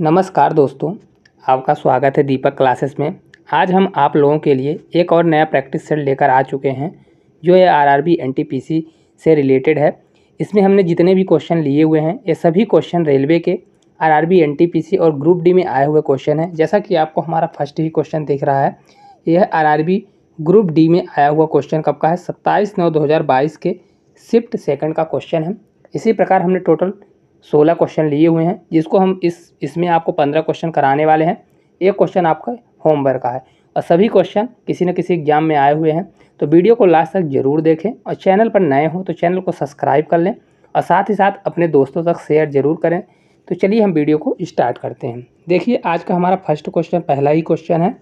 नमस्कार दोस्तों, आपका स्वागत है दीपक क्लासेस में। आज हम आप लोगों के लिए एक और नया प्रैक्टिस सेट लेकर आ चुके हैं जो ये आरआरबी एनटीपीसी से रिलेटेड है। इसमें हमने जितने भी क्वेश्चन लिए हुए हैं ये सभी क्वेश्चन रेलवे के आरआरबी एनटीपीसी और ग्रुप डी में आए हुए क्वेश्चन हैं। जैसा कि आपको हमारा फर्स्ट ही क्वेश्चन दिख रहा है, यह आरआरबी ग्रुप डी में आया हुआ क्वेश्चन कब का है, 27/9/2022 के शिफ्ट सेकंड का क्वेश्चन है। इसी प्रकार हमने टोटल 16 क्वेश्चन लिए हुए हैं, जिसको हम इसमें आपको 15 क्वेश्चन कराने वाले हैं। एक क्वेश्चन आपका होमवर्क का है और सभी क्वेश्चन किसी न किसी एग्जाम में आए हुए हैं। तो वीडियो को लास्ट तक जरूर देखें और चैनल पर नए हो तो चैनल को सब्सक्राइब कर लें और साथ ही साथ अपने दोस्तों तक शेयर जरूर करें। तो चलिए हम वीडियो को स्टार्ट करते हैं। देखिए, आज का हमारा फर्स्ट क्वेश्चन, पहला ही क्वेश्चन है।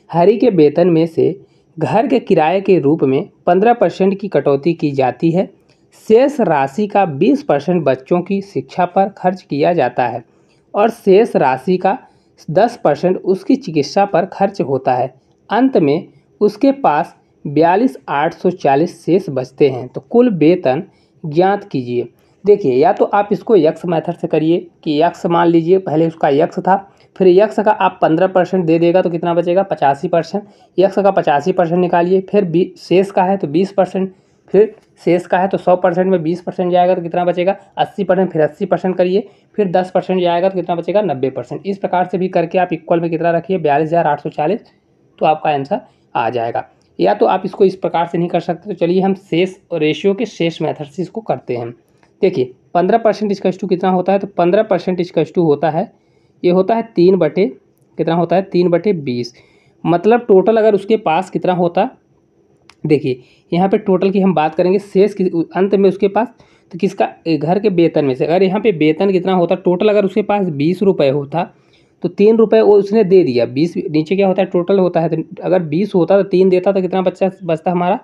हरि के वेतन में से घर के किराए के रूप में 15% की कटौती की जाती है। शेष राशि का 20% बच्चों की शिक्षा पर खर्च किया जाता है और शेष राशि का 10% उसकी चिकित्सा पर खर्च होता है। अंत में उसके पास 42,840 शेष बचते हैं। तो कुल वेतन ज्ञात कीजिए। देखिए, या तो आप इसको यक्स मेथड से करिए कि यक्स मान लीजिए, पहले उसका यक्स था, फिर यक्स का आप 15% दे देगा तो कितना बचेगा, 85%। यक्स का 85% निकालिए, फिर शेष का है तो 20%, फिर शेष का है तो 100% में 20% जाएगा तो कितना बचेगा 80%, फिर 80% करिए, फिर 10% जाएगा तो कितना बचेगा 90%। इस प्रकार से भी करके आप इक्वल में कितना रखिए 42,840, तो आपका आंसर आ जाएगा। या तो आप इसको इस प्रकार से नहीं कर सकते, तो चलिए हम शेष रेशियो के शेष मेथड से इसको करते हैं। देखिए, 15% इक्वल्स टू कितना होता है, तो 15% इक्वल्स टू होता है, ये होता है 3 कितना होता है 3/20। मतलब टोटल अगर उसके पास कितना होता, देखिए यहाँ पे टोटल की हम बात करेंगे, शेष की अंत में उसके पास, तो किसका, घर के वेतन में से अगर यहाँ पे वेतन कितना होता टोटल, अगर उसके पास 20 रुपये होता तो 3 रुपये वो उसने दे दिया। 20 नीचे क्या होता है टोटल होता है, तो अगर 20 होता तो 3 देता तो कितना बचता हमारा,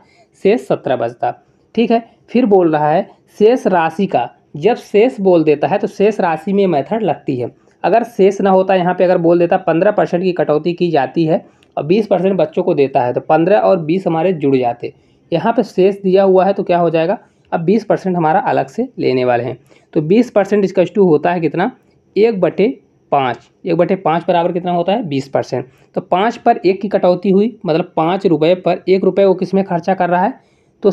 शेष 17 बचता। ठीक है, फिर बोल रहा है शेष राशि का, जब शेष बोल देता है तो शेष राशि में मेथड लगती है। अगर शेष ना होता, यहाँ पे अगर बोल देता 15% की कटौती की जाती है और 20% बच्चों को देता है, तो 15 और 20 हमारे जुड़ जाते। यहाँ पे शेष दिया हुआ है तो क्या हो जाएगा, अब 20% हमारा अलग से लेने वाले हैं। तो 20% इसका टू होता है कितना, 1/5। 1/5 बराबर कितना होता है 20%। तो 5 पर 1 की कटौती हुई, मतलब 5 रुपये पर 1 रुपये वो किस में खर्चा कर रहा है, तो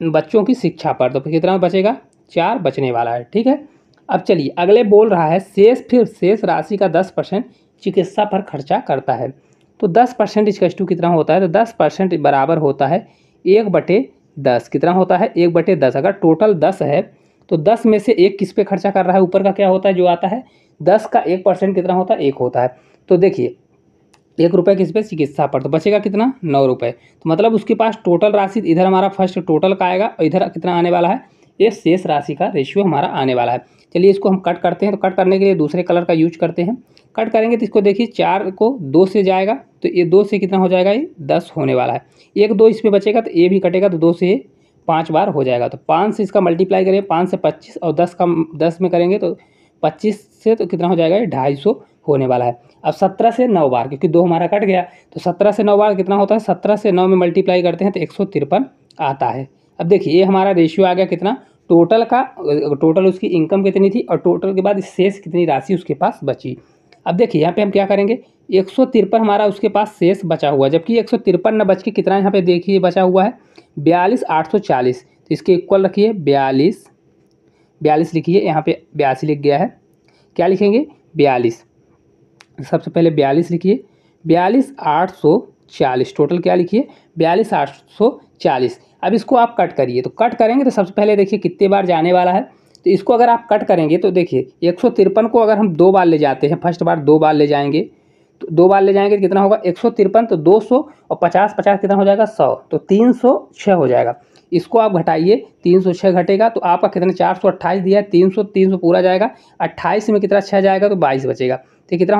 बच्चों की शिक्षा पर। तो फिर कितना बचेगा, 4 बचने वाला है। ठीक है, अब चलिए अगले बोल रहा है शेष, फिर शेष राशि का 10% चिकित्सा पर खर्चा करता है। तो 10% इसका टू कितना होता है, तो 10% बराबर होता है 1/10। कितना होता है 1/10। अगर टोटल 10 है तो 10 में से 1 किस पे खर्चा कर रहा है, ऊपर का क्या होता है जो आता है, 10 का 1% कितना होता है 1 होता है। तो देखिए 1 रुपये किस पे, चिकित्सा पर, तो बचेगा कितना 9 रुपये। तो मतलब उसके पास टोटल राशि, इधर हमारा फर्स्ट टोटल का आएगा और इधर कितना आने वाला है, ये शेष राशि का रेशियो हमारा आने वाला है। चलिए इसको हम कट करते हैं। तो कट करने के लिए दूसरे कलर का यूज करते हैं। कट करेंगे तो इसको देखिए, 4 को 2 से जाएगा तो ये 2 से कितना हो जाएगा, ये 10 होने वाला है। 1 2 इसमें बचेगा तो ये भी कटेगा, तो 2 से 5 बार हो जाएगा। तो 5 से इसका मल्टीप्लाई करें, 5 से 25 और 10 में करेंगे तो 25 से तो कितना हो जाएगा, ये 250 होने वाला है। अब 17 से 9 बार, क्योंकि 2 हमारा कट गया, तो 17 से 9 बार कितना होता है, 17 से 9 में मल्टीप्लाई करते हैं तो 153 आता है। अब देखिए ये हमारा रेशियो आ गया कितना, टोटल का, टोटल उसकी इनकम कितनी थी और टोटल के बाद शेष कितनी राशि उसके पास बची। अब देखिए यहाँ पे हम क्या करेंगे, 153 हमारा उसके पास शेष बचा हुआ, जबकि 153 न बच के कितना यहाँ पे देखिए बचा हुआ है 42,840। तो इसके इक्वल रखिए 42 लिखिए, यहाँ पे 82 लिख गया है, क्या लिखेंगे 42। सबसे पहले 42 लिखिए, 42,840 टोटल क्या लिखिए 42,840। अब इसको आप कट करिए, तो कट करेंगे तो सबसे पहले देखिए कितने बार जाने वाला है। तो इसको अगर आप कट करेंगे तो देखिए 153 को अगर हम 2 बार ले जाते हैं, फर्स्ट बार 2 बार ले जाएंगे, तो 2 बार ले जाएंगे तो कितना होगा 153, तो 200 और 50 50 कितना हो जाएगा 100, तो 306 हो जाएगा। इसको आप घटाइए, 306 घटेगा तो आपका कितना 428 दिया है, 300 पूरा जाएगा, 28 में कितना 6 जाएगा तो 22 बचेगा। तो कितना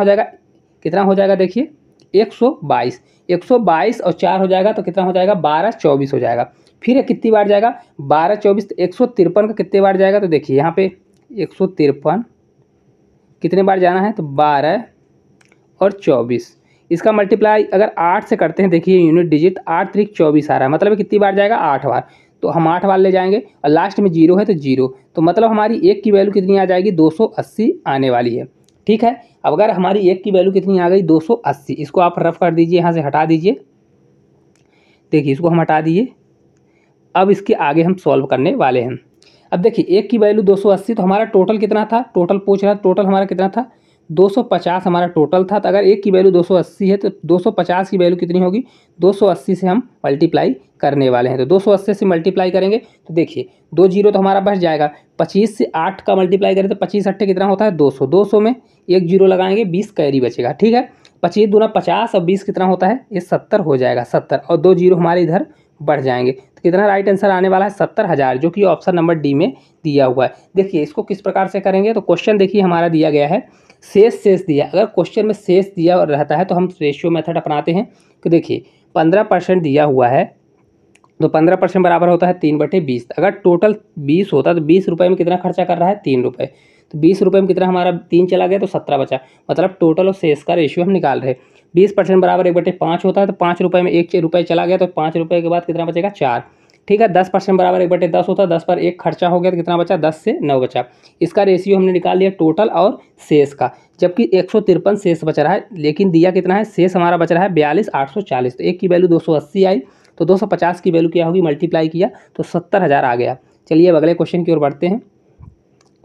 हो जाएगा देखिए 122 और 4 हो जाएगा तो कितना हो जाएगा 12 24 हो जाएगा। फिर ये कितनी बार जाएगा 12 24, तो 153 का कितने बार जाएगा, तो देखिए यहाँ पे 153 कितने बार जाना है, तो 12 और 24। इसका मल्टीप्लाई अगर 8 से करते हैं, देखिए यूनिट डिजिट 8 3 24 आ रहा है, मतलब कितनी बार जाएगा 8 बार। तो हम 8 बार ले जाएंगे और लास्ट में 0 है तो 0, तो मतलब हमारी 1 की वैल्यू कितनी आ जाएगी 280 आने वाली है। ठीक है। अब अगर हमारी एक की वैल्यू कितनी आ गई 280, इसको आप रफ कर दीजिए, यहाँ से हटा दीजिए। देखिए इसको हम हटा दिए। अब इसके आगे हम सॉल्व करने वाले हैं। अब देखिए एक की वैल्यू 280, तो हमारा टोटल कितना था, टोटल पूछ रहा है, टोटल हमारा कितना था 250 हमारा टोटल था। तो अगर एक की वैल्यू 280 है तो 250 की वैल्यू कितनी होगी, 280 से हम मल्टीप्लाई करने वाले हैं। तो 280 से मल्टीप्लाई करेंगे तो देखिए 2 जीरो तो हमारा बच जाएगा। 25 से 8 का मल्टीप्लाई करें तो 25 8 कितना होता है 200, 200 में एक जीरो लगाएंगे 20 कैरी बचेगा। ठीक है, 25 दूना 50 और 20 कितना होता है, ये 70 हो जाएगा, 70 और 2 जीरो हमारे इधर बढ़ जाएंगे। तो कितना राइट आंसर आने वाला है 70,000, जो कि ऑप्शन नंबर डी में दिया हुआ है। देखिए इसको किस प्रकार से करेंगे, तो क्वेश्चन देखिए हमारा दिया गया है शेष दिया। अगर क्वेश्चन में शेष दिया रहता है तो हम रेशियो मेथड अपनाते हैं। तो देखिए 15% दिया हुआ है, तो 15% बराबर होता है 3/20। अगर टोटल 20 होता तो 20 रुपये में कितना खर्चा कर रहा है 3 रुपये, तो 20 रुपये में कितना हमारा 3 चला गया तो 17 बचा। मतलब टोटल और शेष का रेशियो हम निकाल रहे हैं। 20% बराबर 1/5 होता है, तो 5 रुपये में 1 रुपये चला गया तो 5 रुपये के बाद कितना बचेगा 4। ठीक है, 10% बराबर 1/10 होता है, 10 पर 1 खर्चा हो गया तो कितना बचा 10 से 9 बचा। इसका रेशियो हमने निकाल लिया टोटल और शेष का, जबकि 153 शेष बच रहा है, लेकिन दिया कितना है शेष हमारा बच रहा है 42,840। तो एक की वैल्यू 280 आई, तो 250 की वैल्यू क्या होगी मल्टीप्लाई किया तो 70,000 आ गया। चलिए अब अगले क्वेश्चन की ओर बढ़ते हैं।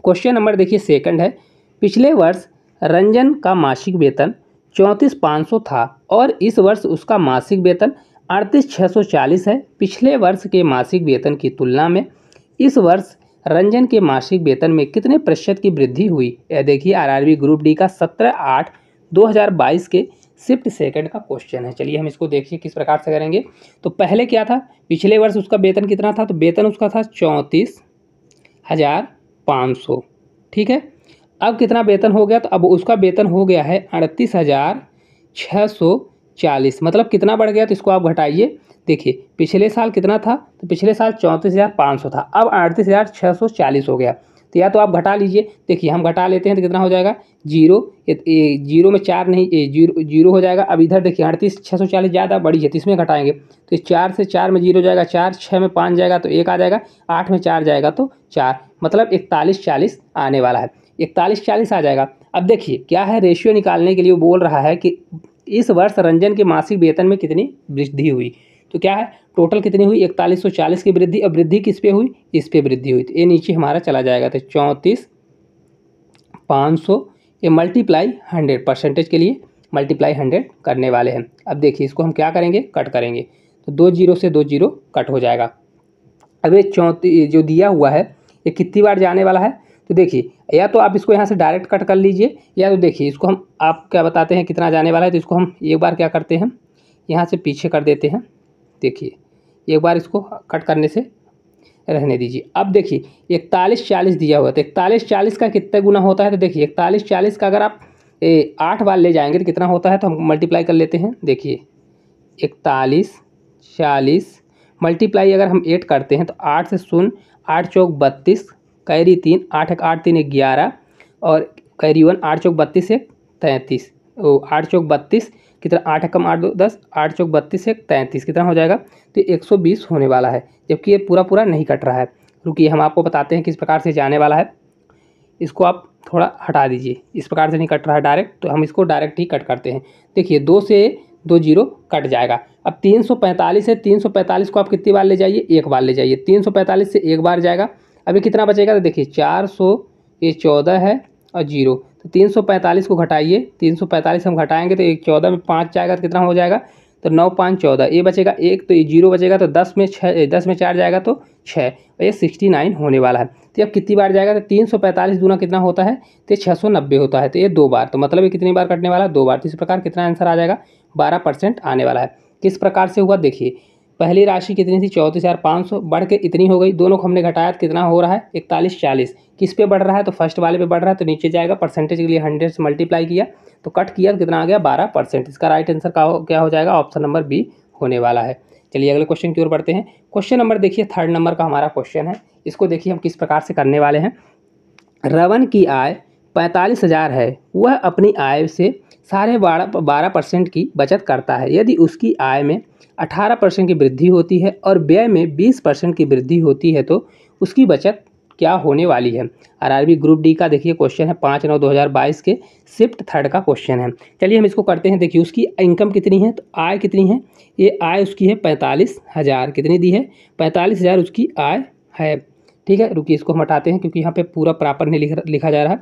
क्वेश्चन नंबर देखिए सेकंड है, पिछले वर्ष रंजन का मासिक वेतन 34,500 था और इस वर्ष उसका मासिक वेतन 38,640 है। पिछले वर्ष के मासिक वेतन की तुलना में इस वर्ष रंजन के मासिक वेतन में कितने प्रतिशत की वृद्धि हुई। यह देखिए आरआरबी ग्रुप डी का 17/8/2022 के शिफ्ट सेकंड का क्वेश्चन है। चलिए हम इसको देखिए किस प्रकार से करेंगे। तो पहले क्या था, पिछले वर्ष उसका वेतन कितना था, तो वेतन उसका था 34,500। ठीक है, अब कितना वेतन हो गया, तो अब उसका वेतन हो गया है 38,640। मतलब कितना बढ़ गया, तो इसको आप घटाइए। देखिए पिछले साल कितना था, तो पिछले साल 34,500 था, अब 38,640 हो गया। तो या तो आप घटा लीजिए, देखिए हम घटा लेते हैं तो कितना हो जाएगा जीरो, जीरो में 4 नहीं, जीरो हो जाएगा। अब इधर देखिए 38,640 ज़्यादा बड़ी है तो इसमें घटाएंगे, तो इस 4 से 4 में जीरो जाएगा, 4 6 में 5 जाएगा तो 1 आ जाएगा, 8 में 4 जाएगा तो 4, मतलब 41,40 आने वाला है, 41,40 आ जाएगा। अब देखिए क्या है, रेशियो निकालने के लिए वो बोल रहा है कि इस वर्ष रंजन के मासिक वेतन में कितनी वृद्धि हुई। तो क्या है, टोटल कितनी हुई 4140 की वृद्धि। अब वृद्धि किस पे हुई, इस पे वृद्धि हुई, तो ये नीचे हमारा चला जाएगा। तो 34,500 ये मल्टीप्लाई 100, परसेंटेज के लिए मल्टीप्लाई 100 करने वाले हैं। अब देखिए इसको हम क्या करेंगे, कट करेंगे, तो 2 जीरो से 2 जीरो कट हो जाएगा। अब ये 34 जो दिया हुआ है ये कितनी बार जाने वाला है, तो देखिए या तो आप इसको यहाँ से डायरेक्ट कट कर लीजिए, या तो देखिए इसको हम आप क्या बताते हैं कितना जाने वाला है, तो इसको हम एक बार क्या करते हैं यहाँ से पीछे कर देते हैं। देखिए एक बार इसको कट करने से रहने दीजिए। अब देखिए 4140 दिया हुआ है, तो 4140 का कितने गुना होता है, तो देखिए 4140 का अगर आप 8 बार ले जाएंगे तो कितना होता है, तो हम मल्टीप्लाई कर लेते हैं। देखिए 4140 मल्टीप्लाई अगर हम 8 करते हैं तो 8 से 0, 8 चौक 32, कैरी 3, 8 एक 8 3 11 और कैरी 1, 8 चौक 32 1 33, 8 चौक 32 कितना, 8 कम 8 2 10, 8 चौक 32 1 33 कितना हो जाएगा, तो 120 होने वाला है, जबकि ये पूरा पूरा नहीं कट रहा है। रुकिए हम आपको बताते हैं किस प्रकार से जाने वाला है। इसको आप थोड़ा हटा दीजिए, इस प्रकार से नहीं कट रहा है डायरेक्ट, तो हम इसको डायरेक्ट ही कट करते हैं। देखिए 2 से 2 जीरो कट जाएगा। अब 345 है, 345 को आप कितनी बार ले जाइए, एक बार ले जाइए, 345 से एक बार जाएगा। अभी कितना बचेगा, तो देखिए 400, ये 14 है और जीरो, तो 345 को घटाइए, 345 हम घटाएंगे तो एक 14 में 5 जाएगा तो कितना हो जाएगा, तो 9 5 14, ये बचेगा एक, तो ये जीरो बचेगा, तो 10 में 6, 10 में 4 जाएगा तो 6, और ये 69 होने वाला है। तो अब कितनी बार जाएगा, तो 345 दूना कितना होता है, तो 690 होता है, तो ये 2 बार, तो मतलब ये कितनी बार कटने वाला है, 2 बार। तो इस प्रकार कितना आंसर आ जाएगा, 12% आने वाला है। किस प्रकार से हुआ, देखिए पहली राशि कितनी थी 34,500, बढ़ के इतनी हो गई, दोनों को हमने घटाया तो कितना हो रहा है 4140। किस पे बढ़ रहा है, तो फर्स्ट वाले पे बढ़ रहा है, तो नीचे जाएगा, परसेंटेज के लिए 100 से मल्टीप्लाई किया तो कट किया तो कितना आ गया 12%। इसका राइट आंसर क्या हो जाएगा, ऑप्शन नंबर बी होने वाला है। चलिए अगले क्वेश्चन की ओर बढ़ते हैं। क्वेश्चन नंबर देखिए 3rd नंबर का हमारा क्वेश्चन है। इसको देखिए हम किस प्रकार से करने वाले हैं। रवन की आय 45,000 है, वह अपनी आय से 12.5% की बचत करता है। यदि उसकी आय में 18% की वृद्धि होती है और व्यय में 20% की वृद्धि होती है तो उसकी बचत क्या होने वाली है। आरआरबी ग्रुप डी का देखिए क्वेश्चन है 5/9/2022 के शिफ्ट थर्ड का क्वेश्चन है। चलिए हम इसको करते हैं। देखिए उसकी इनकम कितनी है, तो आय कितनी है, ये आय उसकी है 45,000। कितनी दी है, 45,000 उसकी आय है। ठीक है, रुकिए इसको हम हटाते हैं क्योंकि यहाँ पे पूरा प्रॉपर नहीं लिखा जा रहा है।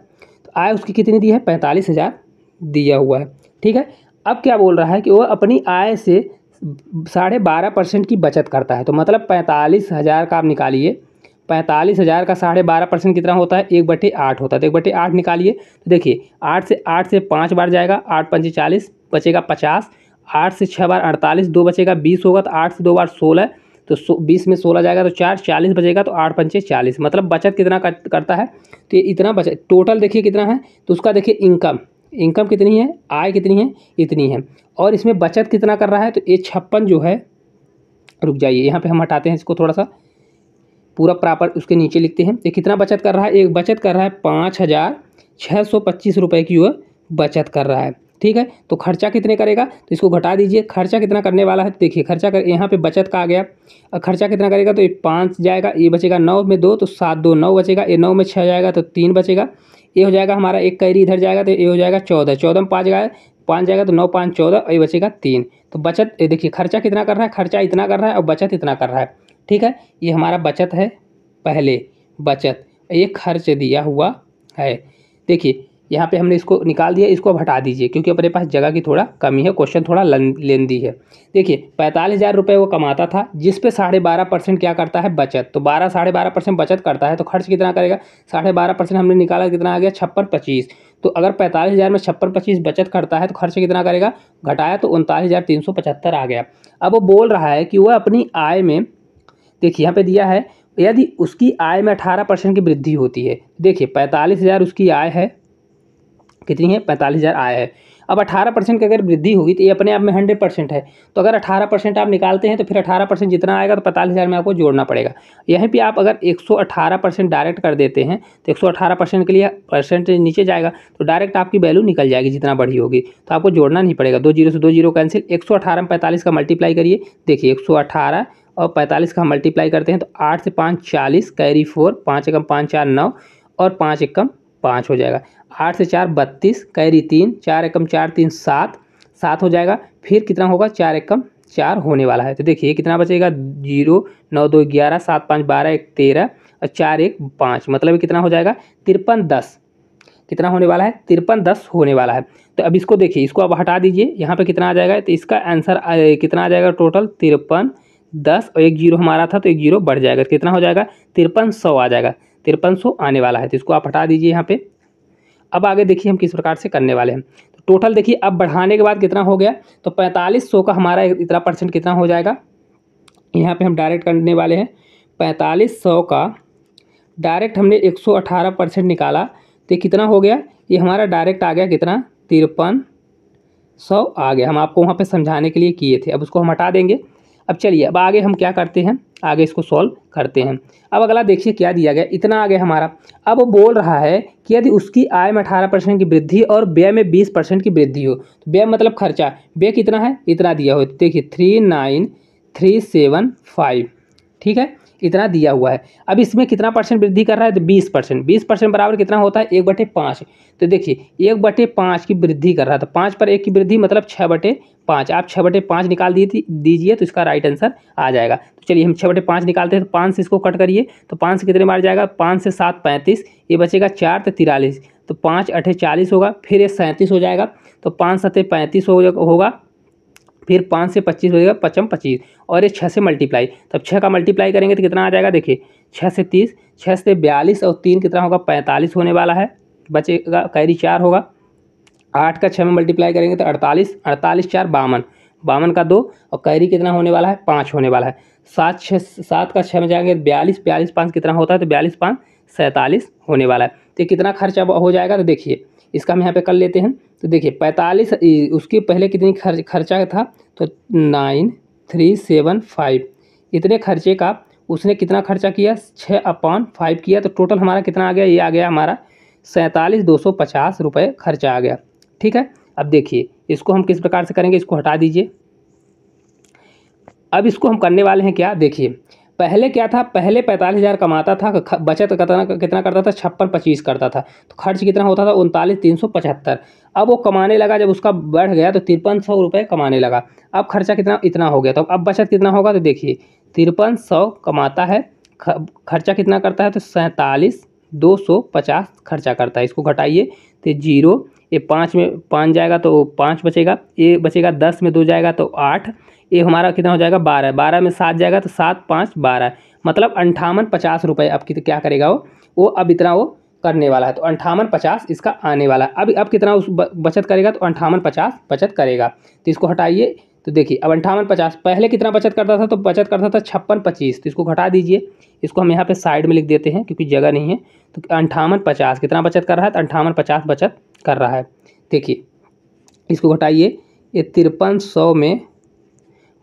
तो आय उसकी कितनी दी है, 45,000 दिया हुआ है। ठीक है, अब क्या बोल रहा है कि वो अपनी आय से 12.5% की बचत करता है। तो मतलब 45,000 का आप निकालिए, 45,000 का 12.5% कितना होता है, 1/8 होता है। तो 1/8 निकालिए, तो देखिए 8 से 5 बार जाएगा, 8 पंचे 40, बचेगा 50। 8 से 6 बार 48, 2 बचेगा 20 होगा। तो 8 से 2 बार 16, तो 20 में 16 जाएगा तो 4, 40 बचेगा। तो 8 पंचे 40, मतलब बचत कितना करता है, तो ये इतना बचत टोटल देखिए कितना है। तो उसका देखिए इनकम कितनी है, आय कितनी है, इतनी है। और इसमें बचत कितना कर रहा है, तो ये 56 जो है, रुक जाइए यहाँ पे हम हटाते हैं इसको, थोड़ा सा पूरा प्रॉपर उसके नीचे लिखते हैं। ये कितना बचत कर रहा है, एक बचत कर रहा है 5,625 रुपये की वह बचत कर रहा है। ठीक है, तो खर्चा कितने करेगा, तो इसको घटा दीजिए, खर्चा कितना करने वाला है। देखिए खर्चा कर, यहाँ पे बचत का आ गया, और खर्चा कितना करेगा, तो ये 5 जाएगा, ये बचेगा 9 में 2, तो 7 2 9 बचेगा। ये 9 में 6 जाएगा तो 3 बचेगा। ये हो जाएगा हमारा, एक कैरी इधर जाएगा तो ये हो जाएगा 14, 14 में 5 जाएगा, 5 जाएगा तो 9 5 14, और ये बचेगा 3। तो बचत देखिए खर्चा कितना कर रहा है, खर्चा इतना कर रहा है और बचत इतना कर रहा है। ठीक है, ये हमारा बचत है, पहले बचत, ये खर्च दिया हुआ है। देखिए यहाँ पे हमने इसको निकाल दिया, इसको अब हटा दीजिए क्योंकि अपने पास जगह की थोड़ा कमी है, क्वेश्चन थोड़ा लेंदी है। देखिए 45,000 रुपये वो कमाता था, जिस पे 12.5% क्या करता है, बचत। तो 12.5% बचत करता है, तो खर्च कितना करेगा, 12.5% हमने निकाला, कितना आ गया, 56,25। तो अगर 45,000 में 56,25 बचत करता है तो खर्च कितना करेगा, घटाया तो 39,375 आ गया। अब वो बोल रहा है कि वह अपनी आय में, देखिए यहाँ पे दिया है, यदि उसकी आय में 18% की वृद्धि होती है। देखिए 45,000 उसकी आय है, कितनी है, 45,000 आय है। अब 18% की अगर वृद्धि होगी तो ये अपने आप में 100% है। तो अगर 18% आप निकालते हैं तो फिर 18% जितना आएगा तो 45,000 में आपको जोड़ना पड़ेगा। यहीं पे आप अगर 118% डायरेक्ट कर देते हैं तो 118% के लिए परसेंटेज नीचे जाएगा, तो डायरेक्ट आपकी वैल्यू निकल जाएगी जितना बड़ी होगी, तो आपको जोड़ना नहीं पड़ेगा। 2 जीरो से 2 जीरो कैंसिल, 118 में 45 का मल्टीप्लाई करिए। देखिए 118 और 45 का हम मल्टीप्लाई करते हैं तो 8 से 5 40, कैरी 4, 5 एकम 5 4 9, और 5 एकम 5 हो जाएगा। 8 से 4 32, कैरी 3, 4 एकम 4 3 7, 7 हो जाएगा। फिर कितना होगा, 4 एकम 4 होने वाला है। तो देखिए कितना बचेगा, 0 9 2 11, 7 5 12, 1 13, और 4 1 5, मतलब कितना हो जाएगा, 5310। कितना होने वाला है, 5310 होने वाला है। तो अब इसको देखिए, इसको अब हटा दीजिए, यहाँ पे कितना आ जाएगा, तो इसका आंसर कितना आ जाएगा, टोटल 5310, और 1 जीरो हमारा था तो 1 जीरो बढ़ जाएगा, कितना हो जाएगा, 5300 आ जाएगा, 5300 आने वाला है। तो इसको आप हटा दीजिए यहाँ पे। अब आगे देखिए हम किस प्रकार से करने वाले हैं। तो टोटल देखिए अब बढ़ाने के बाद कितना हो गया, तो 4500 का हमारा इतना परसेंट कितना हो जाएगा, यहाँ पे हम डायरेक्ट करने वाले हैं। 4500 का डायरेक्ट हमने 118% निकाला, तो कितना हो गया, ये हमारा डायरेक्ट आ गया कितना, 5300 आ गया। हम आपको वहाँ पे समझाने के लिए किए थे, अब उसको हम हटा देंगे। अब चलिए अब आगे हम क्या करते हैं, आगे इसको सॉल्व करते हैं। अब अगला देखिए क्या दिया गया, इतना आ गया हमारा। अब वो बोल रहा है कि यदि उसकी आय में 18% की वृद्धि और व्यय में 20% की वृद्धि हो, तो व्यय मतलब खर्चा, व्यय कितना है, इतना दिया हो, देखिए 39375, ठीक है, इतना दिया हुआ है। अब इसमें कितना परसेंट वृद्धि कर रहा है, तो 20%। 20% बराबर कितना होता है, 1/5। तो देखिए 1/5 की वृद्धि कर रहा था, 5 पर 1 की वृद्धि मतलब 6/5। आप 6/5 निकाल दीजिए तो इसका राइट आंसर आ जाएगा। तो चलिए हम 6/5 निकालते हैं, तो 5 से इसको कट करिए, तो 5 से कितने बार जाएगा, 5 से 7 35, ये बचेगा 4 तो 43, तो 5 8 40 होगा, फिर ये 37 हो जाएगा, तो 5 7 35 होगा, फिर 5 से 25 हो जाएगा, 55 25, और ये 6 से मल्टीप्लाई, तब 6 का मल्टीप्लाई करेंगे तो कितना आ जाएगा, देखिए 6 से 30, 6 से 42, और 3 कितना होगा, 45 होने वाला है, बचेगा कैरी 4 होगा। 8 का 6 में मल्टीप्लाई करेंगे तो 48, 48 4 52, 52 का 2, और कैरी कितना होने वाला है, 5 होने वाला है। 7 का 6 में जाएंगे 42, 42 5 कितना होता है, तो 42 5 47 होने वाला है। तो कितना खर्चा हो जाएगा, तो देखिए इसका हम यहाँ पे कर लेते हैं। तो देखिए 45, उसकी पहले कितनी खर्चा था, तो 9375, इतने खर्चे का उसने कितना खर्चा किया, 6/5 किया, तो टोटल हमारा कितना आ गया, ये आ गया हमारा 47,250 रुपये खर्चा आ गया। ठीक है, अब देखिए इसको हम किस प्रकार से करेंगे, इसको हटा दीजिए। अब इसको हम करने वाले हैं क्या, देखिए पहले क्या था, पहले 45,000 कमाता था, बचत कितना करता था, 56-25 करता था, तो खर्च कितना होता था, 39,375। अब वो कमाने लगा, जब उसका बढ़ गया तो 5300 रुपये कमाने लगा। अब खर्चा कितना इतना हो गया, तो अब बचत कितना होगा, तो देखिए 5300 कमाता है, खर्चा कितना करता है, तो 47,250 खर्चा करता है। इसको घटाइए तो 0, ये 5 में 5 जाएगा तो 5 बचेगा, ये बचेगा 10 में 2 जाएगा तो 8, ये हमारा कितना हो जाएगा 12, 12 में 7 जाएगा तो 7 5 12, मतलब 5850 रुपये अब क्या करेगा वो अब इतना वो करने वाला है, तो 5850 इसका आने वाला है। अब कितना उस बचत करेगा, तो 5850 बचत करेगा। तो इसको हटाइए, तो देखिए अब 5850, पहले कितना बचत करता था, तो बचत करता था 56-25, तो इसको घटा दीजिए, इसको हम यहाँ पे साइड में लिख देते हैं क्योंकि जगह नहीं है। तो 5850 कितना बचत कर रहा है, तो 5850 बचत कर रहा है। देखिए इसको घटाइए, ये 5300 में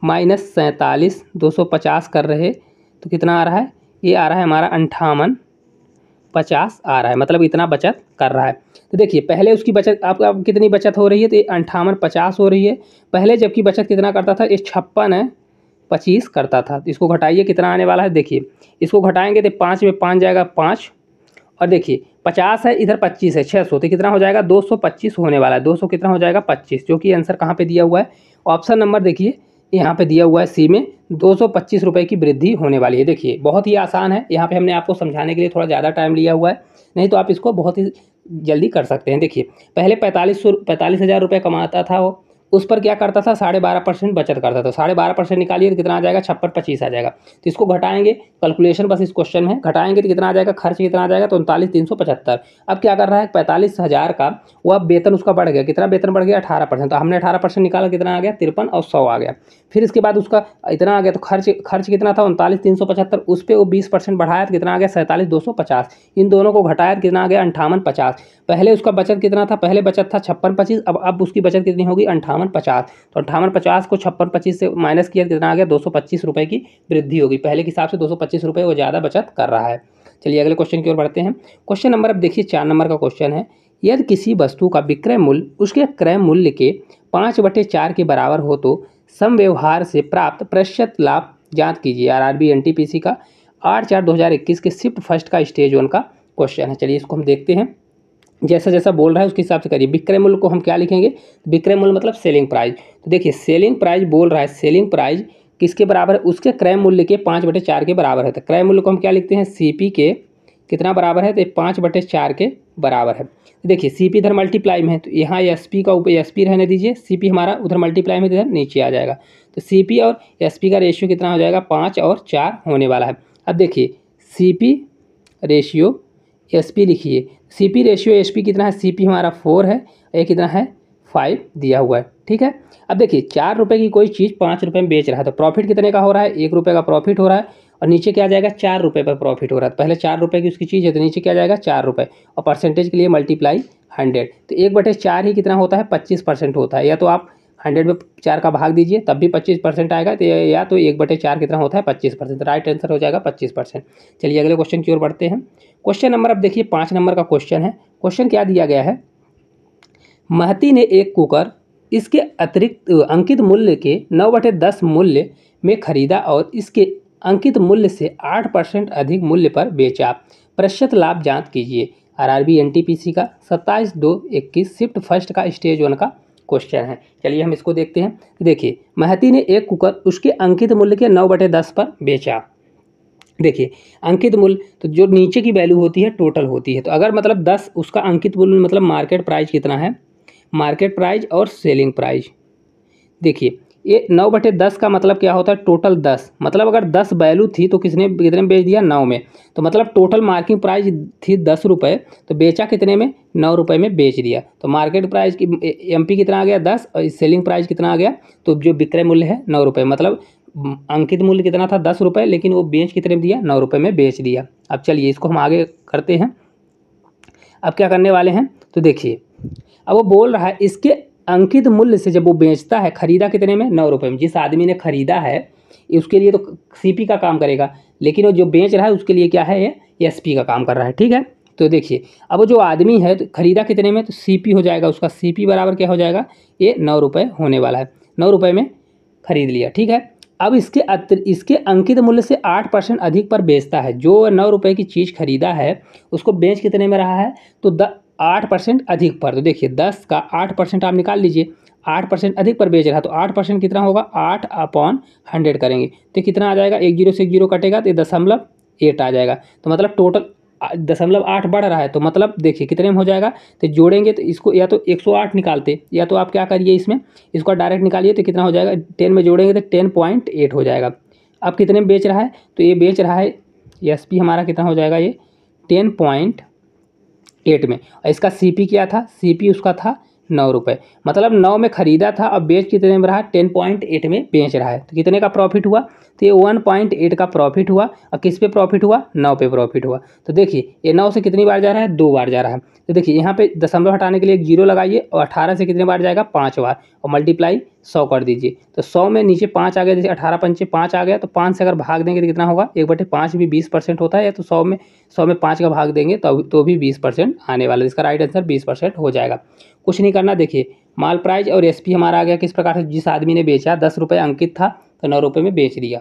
माइनस 47,250 कर रहे, तो कितना आ रहा है, ये आ रहा है हमारा 5850 आ रहा है, मतलब इतना बचत कर रहा है। तो देखिए पहले उसकी बचत आपका कितनी बचत हो रही है, तो ये 5850 हो रही है पहले, जबकि बचत कितना करता था, ये 56-25 करता था। तो इसको घटाइए कितना आने वाला है, देखिए इसको घटाएंगे तो 5 में 5 जाएगा 5, और देखिए 50 है, इधर 25 है, 600, तो कितना हो जाएगा 225 होने वाला है। 200 कितना हो जाएगा 25, जो कि आंसर कहाँ पे दिया हुआ है, ऑप्शन नंबर देखिए यहाँ पे दिया हुआ है सी में, 225 रुपये की वृद्धि होने वाली है। देखिए बहुत ही आसान है, यहाँ पे हमने आपको समझाने के लिए थोड़ा ज़्यादा टाइम लिया हुआ है, नहीं तो आप इसको बहुत ही जल्दी कर सकते हैं। देखिए पहले 45,000 रुपये कमाता था वो, उस पर क्या करता था, 12.5% बचत करता था। 12.5% निकालिए तो कितना आ जाएगा, 56-25 आ जाएगा। तो इसको घटाएंगे, कैलकुलेशन बस इस क्वेश्चन में घटाएंगे तो कितना आ जाएगा, खर्च कितना आ जाएगा, तो 39,375। अब क्या कर रहा है, 45,000 का वो अब वेतन उसका बढ़ गया, कितना वेतन बढ़ गया, 18%, तो हमने 18% निकाला, कितना आ गया 53 और 100 आ गया। फिर इसके बाद उसका इतना आ गया, तो खर्च कितना था 39,375, उस पर वो 20% बढ़ाया तो कितना आ गया 47,250, इन दोनों को घटाया तो कितना आ गया 5850। पहले उसका बचत कितना था, पहले बचत था 56-25, अब उसकी बचत कितनी होगी 5850, तो 5850 को 56-25 से माइनस किया कितना आ गया 225 रुपये की वृद्धि होगी। पहले के हिसाब से 225 रुपये वो ज़्यादा बचत कर रहा है। चलिए अगले क्वेश्चन की ओर बढ़ते हैं। क्वेश्चन नंबर अब देखिए 4 नंबर का क्वेश्चन है, यदि किसी वस्तु का विक्रय मूल्य उसके क्रय मूल्य के 5/4 के बराबर हो तो सम व्यवहार से प्राप्त प्रतिशत लाभ ज्ञात कीजिए। आरआरबी एनटीपीसी का 8/4/2021 के शिफ्ट फर्स्ट का स्टेज 1 का क्वेश्चन है। चलिए इसको हम देखते हैं, जैसा जैसा बोल रहा है उसके हिसाब से करिए। विक्रय मूल्य को हम क्या लिखेंगे, विक्रय मूल्य मतलब सेलिंग प्राइस। तो देखिए सेलिंग प्राइस बोल रहा है, सेलिंग प्राइस किसके बराबर है, उसके क्रय मूल्य के 5/4 के बराबर है। तो क्रय मूल्य को हम क्या लिखते हैं, सीपी के कितना बराबर है, तो 5/4 के बराबर है। देखिए सीपी इधर मल्टीप्लाई में है, तो यहाँ एसपी का ऊपर एसपी रहने दीजिए, सीपी हमारा उधर मल्टीप्लाई में इधर नीचे आ जाएगा। तो सीपी और एसपी का रेशियो कितना हो जाएगा, 5 और 4 होने वाला है। अब देखिए सीपी रेशियो एसपी लिखिए, सीपी रेशियो एसपी कितना है, सीपी हमारा 4 है, ये कितना है 5 दिया हुआ है। ठीक है, अब देखिए 4 रुपये की कोई चीज़ 5 रुपये में बेच रहा है, तो प्रॉफिट कितने का हो रहा है, 1 रुपये का प्रॉफिट हो रहा है, और नीचे क्या जाएगा 4 रुपये पर प्रॉफिट हो रहा है। पहले 4 रुपये की उसकी चीज़ है, तो नीचे क्या जाएगा 4 रुपये, और परसेंटेज के लिए मल्टीप्लाई 100, तो 1/4 ही कितना होता है 25% होता है। या तो आप 100 में 4 का भाग दीजिए तब भी 25% आएगा, तो या तो 1/4 कितना होता है 25%, राइट आंसर हो जाएगा 25%। चलिए अगले क्वेश्चन की ओर बढ़ते हैं। क्वेश्चन नंबर अब देखिए 5 नंबर का क्वेश्चन है। क्वेश्चन क्या दिया गया है, महती ने एक कुकर इसके अतिरिक्त अंकित मूल्य के 9/10 मूल्य में खरीदा और इसके अंकित मूल्य से 8% अधिक मूल्य पर बेचा, प्रतिशत लाभ ज्ञात कीजिए। आरआरबी एनटीपीसी का 27/2/21 शिफ्ट फर्स्ट का स्टेज 1 का क्वेश्चन है। चलिए हम इसको देखते हैं। देखिए महती ने एक कुकर उसके अंकित मूल्य के 9/10 पर बेचा। देखिए अंकित मूल्य तो जो नीचे की वैल्यू होती है टोटल होती है, तो अगर मतलब 10 उसका अंकित मूल्य मतलब मार्केट प्राइस कितना है, मार्केट प्राइस और सेलिंग प्राइस। देखिए ये 9/10 का मतलब क्या होता है, टोटल 10, मतलब अगर 10 वैल्यू थी तो कितने में बेच दिया 9 में, तो मतलब टोटल मार्किंग प्राइस थी 10 रुपये, तो बेचा कितने में 9 रुपये में बेच दिया। तो मार्केट प्राइस की एमपी कितना आ गया 10 और सेलिंग प्राइस कितना आ गया, तो जो विक्रय मूल्य है 9 रुपये, मतलब अंकित मूल्य कितना था 10 रुपये, लेकिन वो बेच कितने में दिया 9 रुपये में बेच दिया। अब चलिए इसको हम आगे करते हैं। अब क्या करने वाले हैं, तो देखिए अब वो बोल रहा है इसके अंकित मूल्य से जब वो बेचता है, खरीदा कितने में 9 रुपये में, जिस आदमी ने खरीदा है उसके लिए तो सीपी का काम करेगा, लेकिन वो जो बेच रहा है उसके लिए क्या है ये एसपी का काम कर रहा है। ठीक है, तो देखिए अब वो जो आदमी है तो खरीदा कितने में, तो सीपी हो जाएगा उसका, सीपी बराबर क्या हो जाएगा, ये 9 रुपये होने वाला है, 9 रुपये में खरीद लिया। ठीक है, अब इसके अंकित मूल्य से 8% अधिक पर बेचता है। जो 9 रुपये की चीज़ खरीदा है उसको बेच कितने में रहा है, तो 8% अधिक पर। तो देखिए 10 का 8% आप निकाल लीजिए, 8% अधिक पर बेच रहा है तो 8% कितना होगा, 8/100 करेंगे तो कितना आ जाएगा, 1 0 से 1 0 कटेगा तो 0.8 आ जाएगा। तो मतलब टोटल 0.8 बढ़ रहा है, तो मतलब देखिए कितने में हो जाएगा, तो जोड़ेंगे तो इसको या तो 108 निकालते, या तो आप क्या करिए इसमें इसको डायरेक्ट निकालिए तो कितना हो जाएगा, 10 में जोड़ेंगे तो 10.8 हो जाएगा। अब कितने में बेच रहा है, तो ये बेच रहा है SP हमारा कितना हो जाएगा, ये 10.8 में। और इसका CP क्या था, CP उसका था 9 रुपये, मतलब 9 में खरीदा था, अब बेच कितने में रहा, 10.8 में बेच रहा है। तो कितने का प्रॉफिट हुआ, तो ये 1.8 का प्रॉफिट हुआ। और किस पे प्रॉफिट हुआ, 9 पे प्रॉफिट हुआ। तो देखिए ये 9 से कितनी बार जा रहा है, 2 बार जा रहा है। तो देखिए यहाँ पे दशमलव हटाने के लिए एक 0 लगाइए, और 18 से कितने बार जाएगा, 5 बार, और मल्टीप्लाई 100 कर दीजिए। तो 100 में नीचे 5 आ गया, जैसे 18 पंचे 5 आ गया, तो 5 से अगर भाग देंगे तो कितना होगा, 1/5 भी 20% होता है, तो 100 में 5 का भाग देंगे तो भी 20% आने वाला है। इसका राइट आंसर 20% हो जाएगा। कुछ नहीं करना, देखिए माल प्राइस और SP हमारा आ गया किस प्रकार से, जिस आदमी ने बेचा 10 रुपये अंकित था तो 9 रुपये में बेच दिया,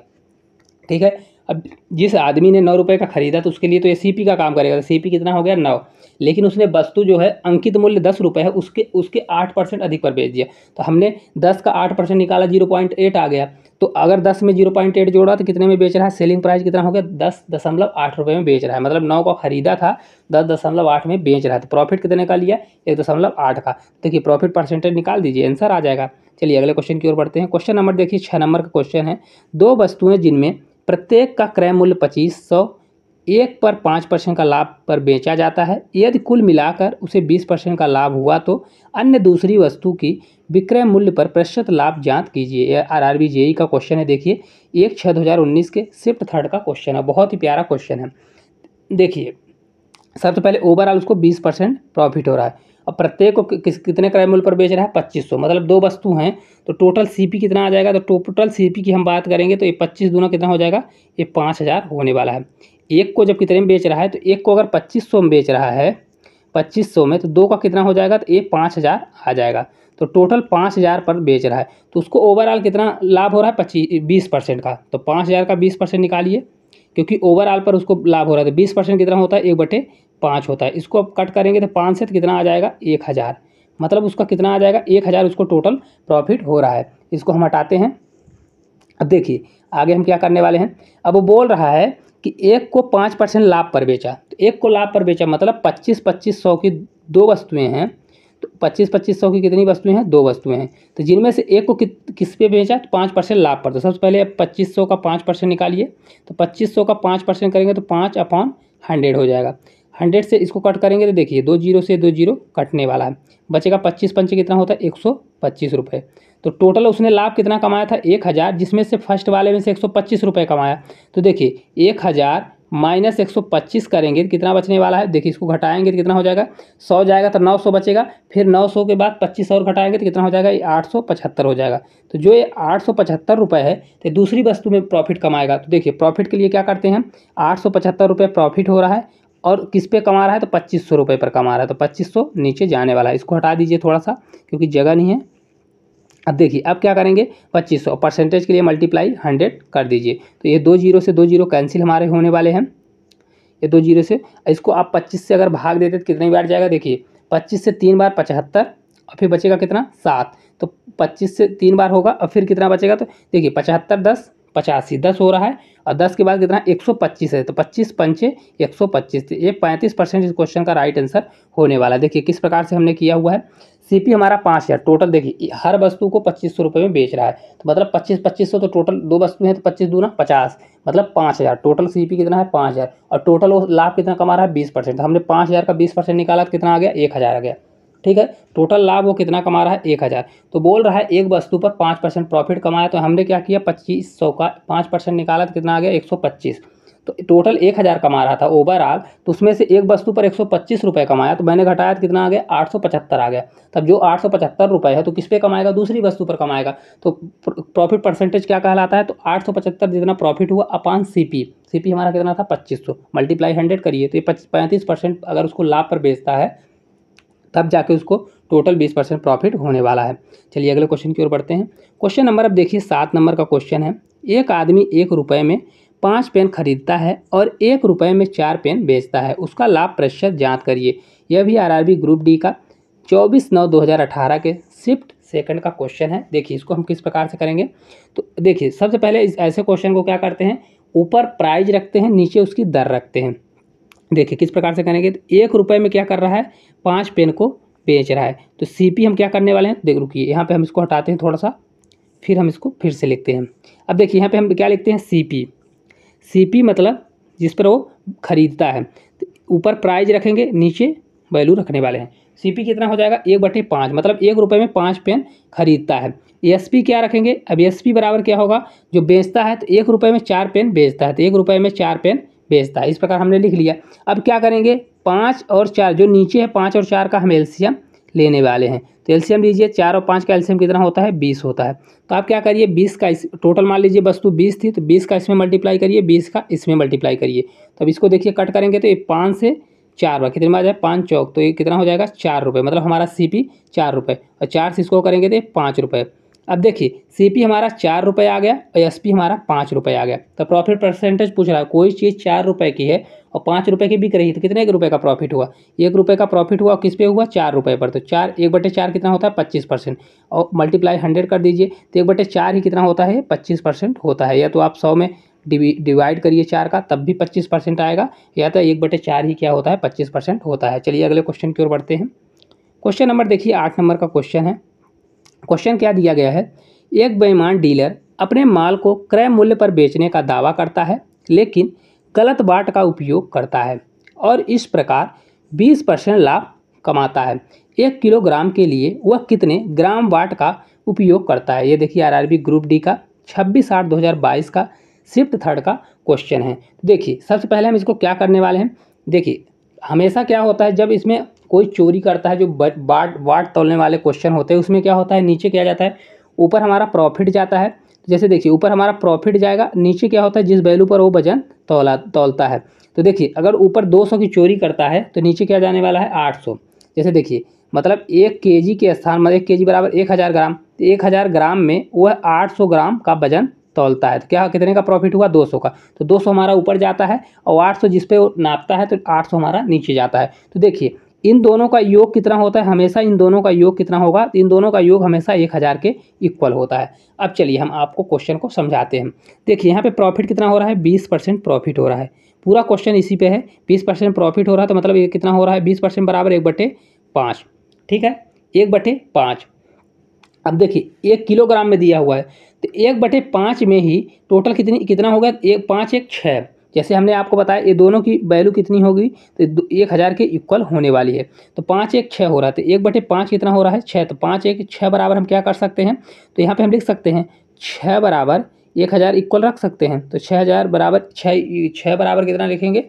ठीक है। अब जिस आदमी ने 9 रुपये का खरीदा तो उसके लिए तो ये CP का काम करेगा, तो CP कितना हो गया, 9। लेकिन उसने वस्तु जो है अंकित मूल्य 10 रुपये है उसके 8% अधिक पर बेच दिया। तो हमने 10 का 8% निकाला, 0.8 आ गया। तो अगर 10 में 0.8 जोड़ा तो कितने में बेच रहा है, सेलिंग प्राइस कितना हो गया, 10.8 रुपये में बेच रहा है। मतलब 9 का खरीदा था, 10.8 में बेच रहा है। तो प्रॉफिट कितने का लिया, 1.8 का। देखिए प्रॉफिट परसेंटेज निकाल दीजिए, आंसर आ जाएगा। चलिए अगले क्वेश्चन की ओर बढ़ते हैं। क्वेश्चन नंबर देखिए 6 नंबर का क्वेश्चन है। 2 वस्तुएं जिनमें प्रत्येक का क्रय मूल्य 2500, एक पर 5% का लाभ पर बेचा जाता है। यदि कुल मिलाकर उसे 20% का लाभ हुआ तो अन्य दूसरी वस्तु की विक्रय मूल्य पर प्रतिशत लाभ ज्ञात कीजिए। यह RRB JEE का क्वेश्चन है। देखिए 1/6/2019 के शिफ्ट 3rd का क्वेश्चन है, बहुत ही प्यारा क्वेश्चन है। देखिए सबसे पहले ओवरऑल उसको 20% प्रॉफिट हो रहा है, और प्रत्येक को कितने क्रय मूल्य पर बेच रहा है, 2500। मतलब 2 वस्तु हैं तो टोटल CP कितना आ जाएगा, तो टोटल CP की हम बात करेंगे तो ये 25 दूना कितना हो जाएगा, ये 5000 होने वाला है। एक को जब कितने में बेच रहा है, तो एक को अगर 2500 में बेच रहा है, 2500 में, तो 2 का कितना हो जाएगा, तो ये 5000 आ जाएगा। तो टोटल 5000 पर बेच रहा है, तो उसको ओवरऑल कितना लाभ हो रहा है, 20% का। तो 5000 का 20% निकालिए, क्योंकि ओवरऑल पर उसको लाभ हो रहा है। तो 20% कितना होता है, 1/5 होता है। इसको अब कट करेंगे तो 5 से तो कितना आ जाएगा, 1000। मतलब उसका कितना आ जाएगा, 1000 उसको टोटल प्रॉफिट हो रहा है। इसको हम हटाते हैं। अब देखिए आगे हम क्या करने वाले हैं। अब वो बोल रहा है कि एक को 5% लाभ पर बेचा, तो एक को लाभ पर बेचा मतलब 25-2500 की 2 वस्तुएं हैं। तो 25-2500 की कितनी वस्तुएं हैं, 2 वस्तुएं हैं। तो जिनमें से एक को किस पे बेचा, तो 5% लाभ पर। तो सबसे पहले 2500 का 5% निकालिए, तो 2500 का 5% करेंगे तो 5/100 हो जाएगा। 100 से इसको कट करेंगे तो देखिए 2 0 से 2 0 कटने वाला है, बचेगा 25 पंचे कितना होता है, 125 रुपये। तो टोटल उसने लाभ कितना कमाया था, 1000, जिसमें से फर्स्ट वाले में से 125 रुपये कमाया। तो देखिए 1000 माइनस 125 करेंगे तो कितना बचने वाला है, देखिए इसको घटाएंगे तो कितना हो जाएगा, 100 जाएगा तो 900 बचेगा। फिर 900 के बाद 25 और घटाएंगे तो कितना हो जाएगा, ये 875 हो जाएगा। तो जो ये 875 रुपये है तो दूसरी वस्तु में प्रॉफिट कमाएगा। तो देखिए प्रॉफिट के लिए क्या करते हैं, 875 रुपये प्रॉफिट हो रहा है, और किस पे कमा रहा है, तो 2500 रुपये पर कमा रहा है। तो 2500 नीचे जाने वाला है, इसको हटा दीजिए थोड़ा सा क्योंकि जगह नहीं है। अब देखिए अब क्या करेंगे, 2500 परसेंटेज के लिए मल्टीप्लाई 100 कर दीजिए। तो ये 2 0 से 2 0 कैंसिल हमारे होने वाले हैं, ये 2 0 से। इसको आप 25 से अगर भाग देते तो कितनी बार जाएगा, देखिए 25 से 3 बार 75, और फिर बचेगा कितना, 7। तो 25 से 3 बार होगा, और फिर कितना बचेगा, तो देखिए 75 10 85 10 हो रहा है, और 10 के बाद कितना 125 है। तो 25 पंचे 125, ये 35% इस क्वेश्चन का राइट आंसर होने वाला है। देखिए किस प्रकार से हमने किया हुआ है। CP हमारा 5000, टोटल देखिए हर वस्तु को 2500 रुपये में बेच रहा है, तो मतलब 25-2500, तो टोटल 2 वस्तु हैं तो 25 दूना 50, मतलब 5000। टोटल CP कितना है, 5000, और टोटल वो लाभ कितना कमा रहा है, 20%। हमने 5000 का 20% निकाला तो कितना आ गया, 1000 आ गया, ठीक है। टोटल लाभ वो कितना कमा रहा है, 1000। तो बोल रहा है एक वस्तु पर 5% प्रॉफिट कमाया, तो हमने क्या किया, 2500 का 5% निकाला तो कितना आ गया, 125। तो टोटल 1000 कमा रहा था ओवरऑल, तो उसमें से एक वस्तु पर 125 रुपये कमाया, तो मैंने घटाया तो कितना आ गया, 875 आ गया। तब जो 875 रुपये है तो किस पे कमाएगा, दूसरी वस्तु पर कमाएगा। तो प्रॉफिट परसेंटेज क्या कहलाता है, तो 875 जितना प्रॉफिट हुआ अपान CP हमारा कितना था, 2500, मल्टीप्लाई 100 करिए तो ये 35% अगर उसको लाभ पर बेचता है तब जाके उसको टोटल 20% प्रॉफिट होने वाला है। चलिए अगले क्वेश्चन की ओर बढ़ते हैं। क्वेश्चन नंबर अब देखिए 7 नंबर का क्वेश्चन है। एक आदमी 1 रुपये में 5 पेन खरीदता है और 1 रुपये में 4 पेन बेचता है, उसका लाभ प्रतिशत ज्ञात करिए। यह भी आरआरबी ग्रुप डी का 24/9/2018 के शिफ्ट सेकंड का क्वेश्चन है। देखिए इसको हम किस प्रकार से करेंगे, तो देखिए सबसे पहले इस ऐसे क्वेश्चन को क्या करते हैं, ऊपर प्राइज रखते हैं, नीचे उसकी दर रखते हैं। देखिए किस प्रकार से करेंगे, तो 1 रुपये में क्या कर रहा है, 5 पेन को बेच रहा है, तो सीपी हम क्या करने वाले हैं, देख रुकिए यहाँ पे हम इसको हटाते हैं थोड़ा सा, फिर हम इसको फिर से लिखते हैं। अब देखिए यहाँ पे हम क्या लिखते हैं, सीपी। सीपी मतलब जिस पर वो खरीदता है, तो ऊपर प्राइज रखेंगे, नीचे वैल्यू रखने वाले हैं। सीपी कितना हो जाएगा, 1/5, मतलब 1 रुपये में 5 पेन खरीदता है। एसपी क्या रखेंगे, अब एसपी बराबर क्या होगा, जो बेचता है तो 1 रुपये में 4 पेन बेचता है, तो 1 रुपये में 4 पेन बेचता है। इस प्रकार हमने लिख लिया। अब क्या करेंगे, 5 और 4 जो नीचे है, 5 और 4 का हम एलसीएम लेने वाले हैं। तो एलसीएम लीजिए, 4 और 5 का एलसीएम कितना होता है, 20 होता है। तो आप क्या करिए, 20 का इस टोटल मान लीजिए वस्तु 20 थी, तो 20 का इसमें मल्टीप्लाई करिए, 20 का इसमें मल्टीप्लाई करिए। तो अब इसको देखिए कट करेंगे तो ये 5 से 4 बार कितने में आ जाए, 5 चौक, तो ये कितना हो जाएगा, 4 रुपये, मतलब हमारा सीपी 4 रुपये, और 4 से इसको करेंगे तो 5 रुपये। अब देखिए सीपी हमारा 4 रुपये आ गया और एसपी हमारा 5 रुपये आ गया। तो प्रॉफिट परसेंटेज पूछ रहा है, कोई चीज़ 4 रुपये की है और 5 रुपये की बिक रही है, तो कितने रुपये का प्रॉफिट हुआ, 1 रुपये का प्रॉफिट हुआ, किस पे हुआ, 4 रुपये पर। तो 4 1/4 कितना होता है, 25%, और मल्टीप्लाई 100 कर दीजिए, तो 1/4 ही कितना होता है, 25% होता है। या तो आप 100 में डिवाइड करिए 4 का, तब भी 25% आएगा, या तो 1/4 ही क्या होता है, 25% होता है। चलिए अगले क्वेश्चन की ओर बढ़ते हैं। क्वेश्चन नंबर देखिए 8 नंबर का क्वेश्चन है। क्वेश्चन क्या दिया गया है, एक बेईमान डीलर अपने माल को क्रय मूल्य पर बेचने का दावा करता है, लेकिन गलत बाट का उपयोग करता है और इस प्रकार 20% लाभ कमाता है। 1 किलोग्राम के लिए वह कितने ग्राम बाट का उपयोग करता है। ये देखिए आरआरबी ग्रुप डी का 26/8/2022 का शिफ्ट थर्ड का क्वेश्चन है। देखिए सबसे पहले हम इसको क्या करने वाले हैं, देखिए हमेशा क्या होता है, जब इसमें कोई चोरी करता है, जो बाट तोलने वाले क्वेश्चन होते हैं, उसमें क्या होता है, नीचे क्या जाता है, ऊपर हमारा प्रॉफिट जाता है। जैसे देखिए ऊपर हमारा प्रॉफिट जाएगा, नीचे क्या होता है, जिस वैल्यू पर वो वजन तोलता है। तो देखिए अगर ऊपर 200 की चोरी करता है तो नीचे क्या जाने वाला है, 800। जैसे देखिए मतलब 1 केजी के स्थान में 1 केजी बराबर 1000 ग्राम, तो 1000 ग्राम में वह 800 ग्राम का वजन तौलता है। तो क्या कितने का प्रॉफिट हुआ, 200 का। तो 200 हमारा ऊपर जाता है और 800 जिस पे वो नापता है, तो 800 हमारा नीचे जाता है। तो देखिए इन दोनों का योग कितना होता है, हमेशा इन दोनों का योग कितना होगा, इन दोनों का योग हमेशा 1000 के इक्वल होता है। अब चलिए हम आपको क्वेश्चन को समझाते हैं। देखिए यहाँ पे प्रॉफिट कितना हो रहा है, 20% प्रॉफिट हो रहा है। पूरा क्वेश्चन इसी पे है, 20% प्रॉफिट हो रहा है, तो मतलब ये कितना हो रहा है, 20% बराबर 1/5। ठीक है, 1/5। अब देखिए 1 किलोग्राम में दिया हुआ है, तो 1/5 में ही टोटल कितना हो गया, 1 5 1 6। जैसे हमने आपको बताया ये दोनों की वैल्यू कितनी होगी, तो 1000 के इक्वल होने वाली है। तो 5 1 6 हो रहा है, तो 1/5 कितना हो रहा है, 6। तो 5 1 6 बराबर हम क्या कर सकते हैं, तो यहाँ पे हम लिख सकते हैं 6 बराबर 1000 इक्वल रख सकते हैं। तो 6000 बराबर 6 बराबर कितना लिखेंगे,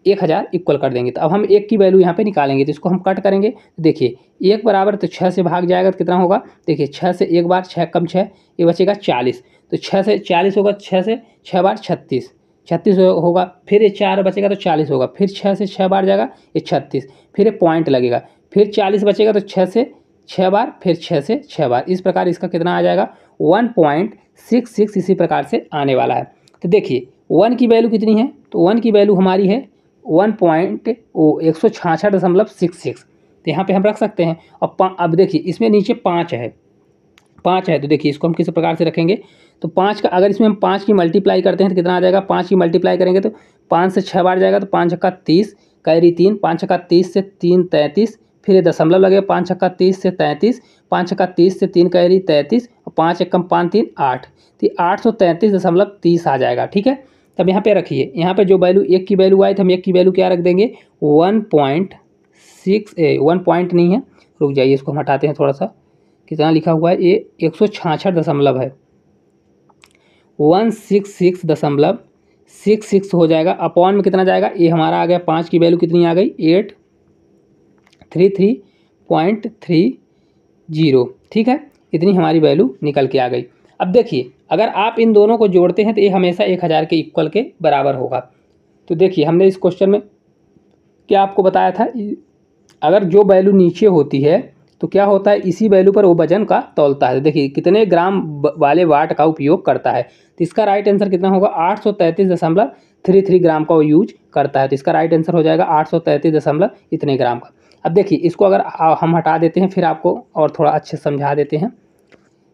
1000 इक्वल कर देंगे। तो अब हम 1 की वैल्यू यहाँ पे निकालेंगे, तो इसको हम कट करेंगे। तो देखिए 1 बराबर, तो 6 से भाग जाएगा तो कितना होगा, देखिए 6 से 1 बार 6 कम 6, ये बचेगा 40। तो 6 से 40 होगा, 6 से 6 बार 36, 36 होगा, फिर ये 4 बचेगा तो 40 होगा, फिर 6 से 6 बार जाएगा ये 36, फिर ये पॉइंट लगेगा, फिर 40 बचेगा, तो 6 से 6 बार, फिर 6 से 6 बार। इस प्रकार इसका कितना आ जाएगा, 1.66 इसी प्रकार से आने वाला है। तो देखिए 1 की वैल्यू कितनी है, तो 1 की वैल्यू हमारी है 166.66। तो यहाँ पे हम रख सकते हैं। और अब देखिए इसमें नीचे 5 है, 5 है, तो देखिए इसको हम किस प्रकार से रखेंगे, तो 5 का अगर इसमें हम 5 की मल्टीप्लाई करते हैं तो कितना आ जाएगा, 5 की मल्टीप्लाई करेंगे तो 5 से 6 बार जाएगा, तो 5 छक्का 30, कैरी 3, 5 छक्का 30 से 3 33, फिर ये दशमलव लगेगा, 5 छक्का 30 से 33, 5 छक्का 30 से 3 कैरी 33, और 5 एकम 5 3 8, तो 833.30 आ जाएगा। ठीक है, तब यहाँ पे रखिए, यहाँ पे जो वैल्यू 1 की वैल्यू आई तो हम 1 की वैल्यू क्या रख देंगे, 1 पॉइंट नहीं है, रुक जाइए इसको हम हटाते हैं थोड़ा सा, कितना लिखा हुआ है, ये 166 दशमलव है, 166.66 हो जाएगा। अपॉन में कितना जाएगा, ये हमारा आ गया, 5 की वैल्यू कितनी आ गई, 833.30। ठीक है, इतनी हमारी वैल्यू निकल के आ गई। अब देखिए अगर आप इन दोनों को जोड़ते हैं तो ये हमेशा 1000 के इक्वल के बराबर होगा। तो देखिए हमने इस क्वेश्चन में क्या आपको बताया था, अगर जो वैल्यू नीचे होती है, तो क्या होता है, इसी वैल्यू पर वो वजन का तौलता है। देखिए कितने ग्राम वाले वाट का उपयोग करता है, तो इसका राइट आंसर कितना होगा, 833.33 ग्राम का वो यूज करता है। तो इसका राइट आंसर हो जाएगा 833 इतने ग्राम का। अब देखिए इसको अगर हम हटा देते हैं, फिर आपको और थोड़ा अच्छे समझा देते हैं।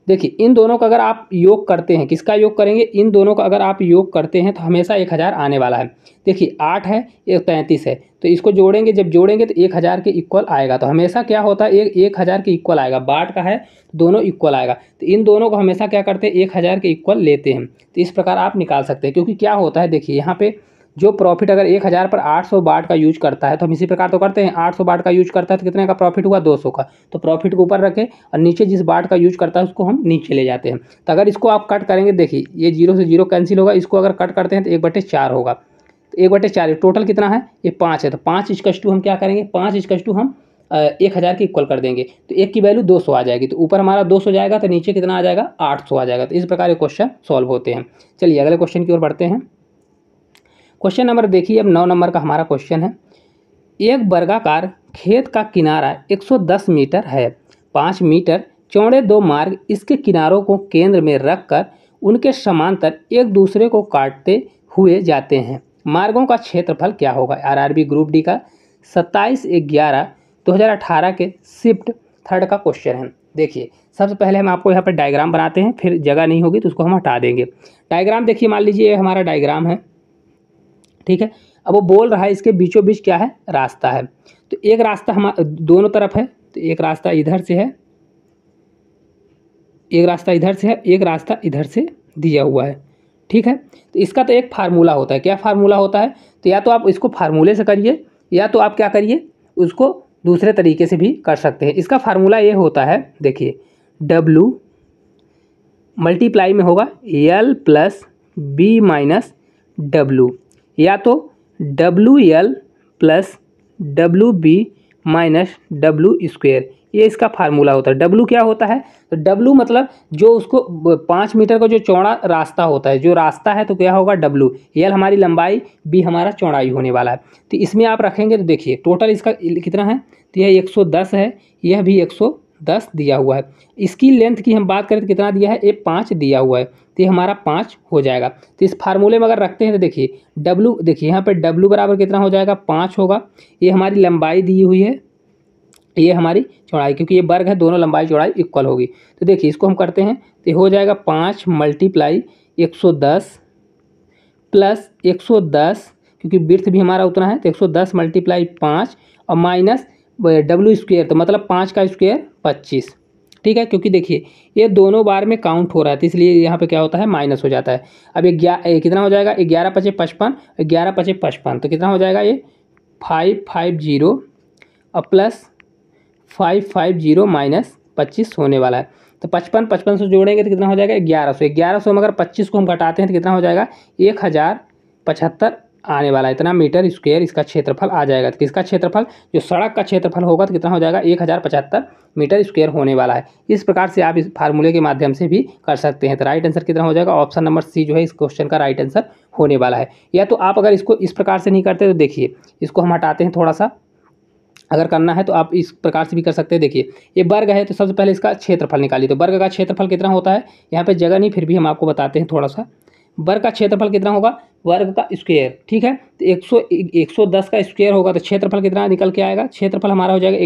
देखिए इन दोनों का अगर आप योग करते हैं, किसका योग करेंगे, इन दोनों का अगर आप योग करते हैं तो हमेशा 1000 आने वाला है। देखिए 8 है, एक 33 है, तो इसको जोड़ेंगे, जब जोड़ेंगे तो 1000 के इक्वल आएगा। तो हमेशा क्या होता है, 1000 के इक्वल आएगा, बाट का है दोनों इक्वल आएगा। तो इन दोनों को हमेशा क्या करते हैं, 1000 के इक्वल लेते हैं। तो इस प्रकार आप निकाल सकते हैं, क्योंकि क्या होता है, देखिए यहाँ पे जो प्रॉफिट अगर 1000 पर 800 वाट का यूज करता है, तो हम इसी प्रकार तो करते हैं, 800 वाट का यूज करता है तो कितने का प्रॉफिट हुआ, 200 का। तो प्रॉफिट को ऊपर रखें और नीचे जिस वाट का यूज करता है उसको हम नीचे ले जाते हैं। तो अगर इसको आप कट करेंगे, देखिए ये 0 से 0 कैंसिल होगा, इसको अगर कट करते हैं तो 1/4 होगा। तो 1/4 टोटल कितना है, ये 5 है। तो 5 हम क्या करेंगे, 5 हम 1000 के इक्वल कर देंगे, तो एक की वैल्यू 200 आ जाएगी। तो ऊपर हमारा 200 जाएगा, तो नीचे कितना आ जाएगा, 800 आ जाएगा। तो इस प्रकार ये क्वेश्चन सॉल्व होते हैं। चलिए अगले क्वेश्चन की ओर बढ़ते हैं। क्वेश्चन नंबर देखिए, अब 9 नंबर का हमारा क्वेश्चन है। एक वर्गाकार खेत का किनारा 110 मीटर है। 5 मीटर चौड़े 2 मार्ग इसके किनारों को केंद्र में रखकर उनके समांतर एक दूसरे को काटते हुए जाते हैं। मार्गों का क्षेत्रफल क्या होगा। आरआरबी ग्रुप डी का 27/11/2018 के शिफ्ट 3 का क्वेश्चन है। देखिए सबसे पहले हम आपको यहाँ पर डायग्राम बनाते हैं, फिर जगह नहीं होगी तो उसको हम हटा देंगे। डायग्राम देखिए, मान लीजिए ये हमारा डायग्राम है, ठीक है। अब वो बोल रहा है इसके बीचों बीच क्या है, रास्ता है। तो एक रास्ता हम दोनों तरफ है, तो एक रास्ता इधर से है, एक रास्ता इधर से है, एक रास्ता इधर से दिया हुआ है, ठीक है। तो इसका तो एक फार्मूला होता है, क्या फार्मूला होता है, तो या तो आप इसको फार्मूले से करिए, या तो आप क्या करिए, उसको दूसरे तरीके से भी कर सकते हैं। इसका फार्मूला ये होता है, देखिए W मल्टीप्लाई में होगा L + B - W, या तो WL + WB - W², ये इसका फार्मूला होता है। W क्या होता है, तो W मतलब जो उसको 5 मीटर का जो चौड़ा रास्ता होता है, जो रास्ता है तो क्या होगा W। L हमारी लंबाई, B हमारा चौड़ाई होने वाला है। तो इसमें आप रखेंगे तो देखिए टोटल इसका कितना है, तो यह 110 है, यह भी 110 दिया हुआ है। इसकी लेंथ की हम बात करें तो कितना दिया है, ये 5 दिया हुआ है, तो ये हमारा 5 हो जाएगा। तो इस फार्मूले में अगर रखते हैं तो देखिए W, देखिए यहाँ पे W बराबर कितना हो जाएगा, 5 होगा। ये हमारी लंबाई दी हुई है, ये हमारी चौड़ाई, क्योंकि ये वर्ग है, दोनों लंबाई चौड़ाई इक्वल होगी। तो देखिए इसको हम करते हैं तो हो जाएगा 5 × 110 + 110, क्योंकि बिर्थ भी हमारा उतना है, तो 110 × 5 और माइनस W², तो मतलब 5 का स्क्वायर 25, ठीक है। क्योंकि देखिए ये दोनों बार में काउंट हो रहा है, तो इसलिए यहाँ पे क्या होता है, माइनस हो जाता है। अब कितना हो जाएगा, 11 × 5 = 55, 11 × 5 = 55, तो कितना हो जाएगा, ये 550 और प्लस 550 - 25 होने वाला है। तो 55 से जोड़ेंगे तो कितना हो जाएगा, 1100। 1100 में अगर 25 को हम घटाते हैं तो कितना हो जाएगा, 1075 आने वाला है। इतना मीटर स्क्वायर इसका क्षेत्रफल आ जाएगा। तो किसका क्षेत्रफल, जो सड़क का क्षेत्रफल होगा तो कितना हो जाएगा, 1075 मीटर स्क्वायर होने वाला है। इस प्रकार से आप इस फार्मूले के माध्यम से भी कर सकते हैं। तो राइट आंसर कितना हो जाएगा, ऑप्शन नंबर सी जो है इस क्वेश्चन का राइट आंसर होने वाला है। या तो आप अगर इसको इस प्रकार से नहीं करते तो देखिए इसको हम हटाते हैं, थोड़ा सा अगर करना है तो आप इस प्रकार से भी कर सकते हैं। देखिए ये वर्ग है, तो सबसे पहले इसका क्षेत्रफल निकालिए। तो वर्ग का क्षेत्रफल कितना होता है, यहाँ पे जगह नहीं, फिर भी हम आपको बताते हैं थोड़ा सा। वर्ग का क्षेत्रफल कितना होगा, वर्ग का स्क्वायर, ठीक है। तो 110 का स्क्वायर होगा तो क्षेत्रफल कितना निकल के आएगा, क्षेत्रफल हमारा हो जाएगा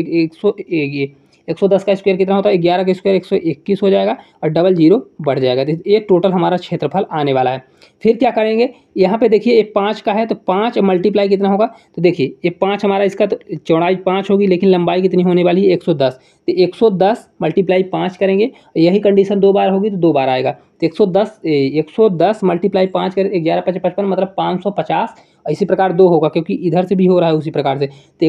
110 का स्क्वायर कितना होता है, 11 का स्क्वायर 121 हो जाएगा और डबल 0 बढ़ जाएगा। तो ये टोटल हमारा क्षेत्रफल आने वाला है। फिर क्या करेंगे, यहाँ पे देखिए ये 5 का है, तो 5 मल्टीप्लाई कितना होगा, तो देखिए ये 5 हमारा, इसका तो चौड़ाई 5 होगी, लेकिन लंबाई कितनी होने वाली है, 110। तो 110 × 5 करेंगे, यही कंडीशन 2 बार होगी तो 2 बार आएगा। तो 110 × 5 करें, 11 × 5 = 55, मतलब 550। इसी प्रकार 2 होगा, क्योंकि इधर से भी हो रहा है उसी प्रकार से। तो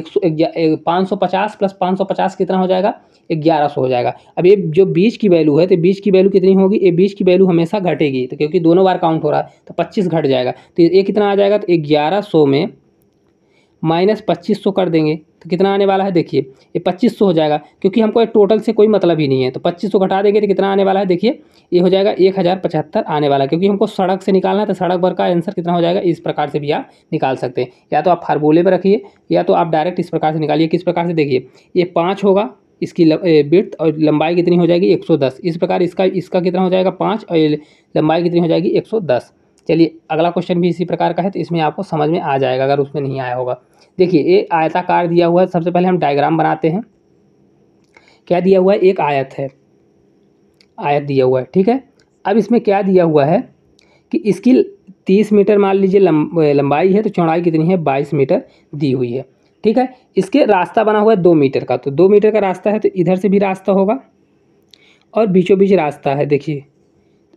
550 + 550 कितना हो जाएगा, 1100 हो जाएगा। अब ये जो बीच की वैल्यू है, तो बीच की वैल्यू कितनी होगी, ये बीच की वैल्यू हमेशा घटेगी, तो क्योंकि दोनों बार काउंट हो रहा है तो 25 घट जाएगा। तो ये कितना आ जाएगा, तो 1100 में माइनस 2500 कर देंगे तो कितना आने वाला है, देखिए ये 2500 हो जाएगा, क्योंकि हमको एक टोटल से कोई मतलब ही नहीं है। तो 2500 घटा देंगे तो कितना आने वाला है, देखिए ये हो जाएगा 1075 आने वाला है, क्योंकि हमको सड़क से निकालना है। तो सड़क भर का आंसर कितना हो जाएगा, इस प्रकार से भी आप निकाल सकते हैं। या तो आप फार्मूले में रखिए, या तो आप डायरेक्ट इस प्रकार से निकालिए। किस प्रकार से, देखिए ये 5 होगा, इसकी विड्थ और लंबाई कितनी हो जाएगी 110। इस प्रकार इसका कितना हो जाएगा 5 और लंबाई कितनी हो जाएगी 110। चलिए अगला क्वेश्चन भी इसी प्रकार का है, तो इसमें आपको समझ में आ जाएगा अगर उसमें नहीं आया होगा। देखिए ये आयताकार दिया हुआ है, सबसे पहले हम डायग्राम बनाते हैं। क्या दिया हुआ है, एक आयत है, आयत दिया हुआ है, ठीक है। अब इसमें क्या दिया हुआ है कि इसकी 30 मीटर मान लीजिए लंबाई है, तो चौड़ाई कितनी है 22 मीटर दी हुई है, ठीक है। इसके रास्ता बना हुआ है 2 मीटर का, तो 2 मीटर का रास्ता है तो इधर से भी रास्ता होगा और बीचों बीच रास्ता है। देखिए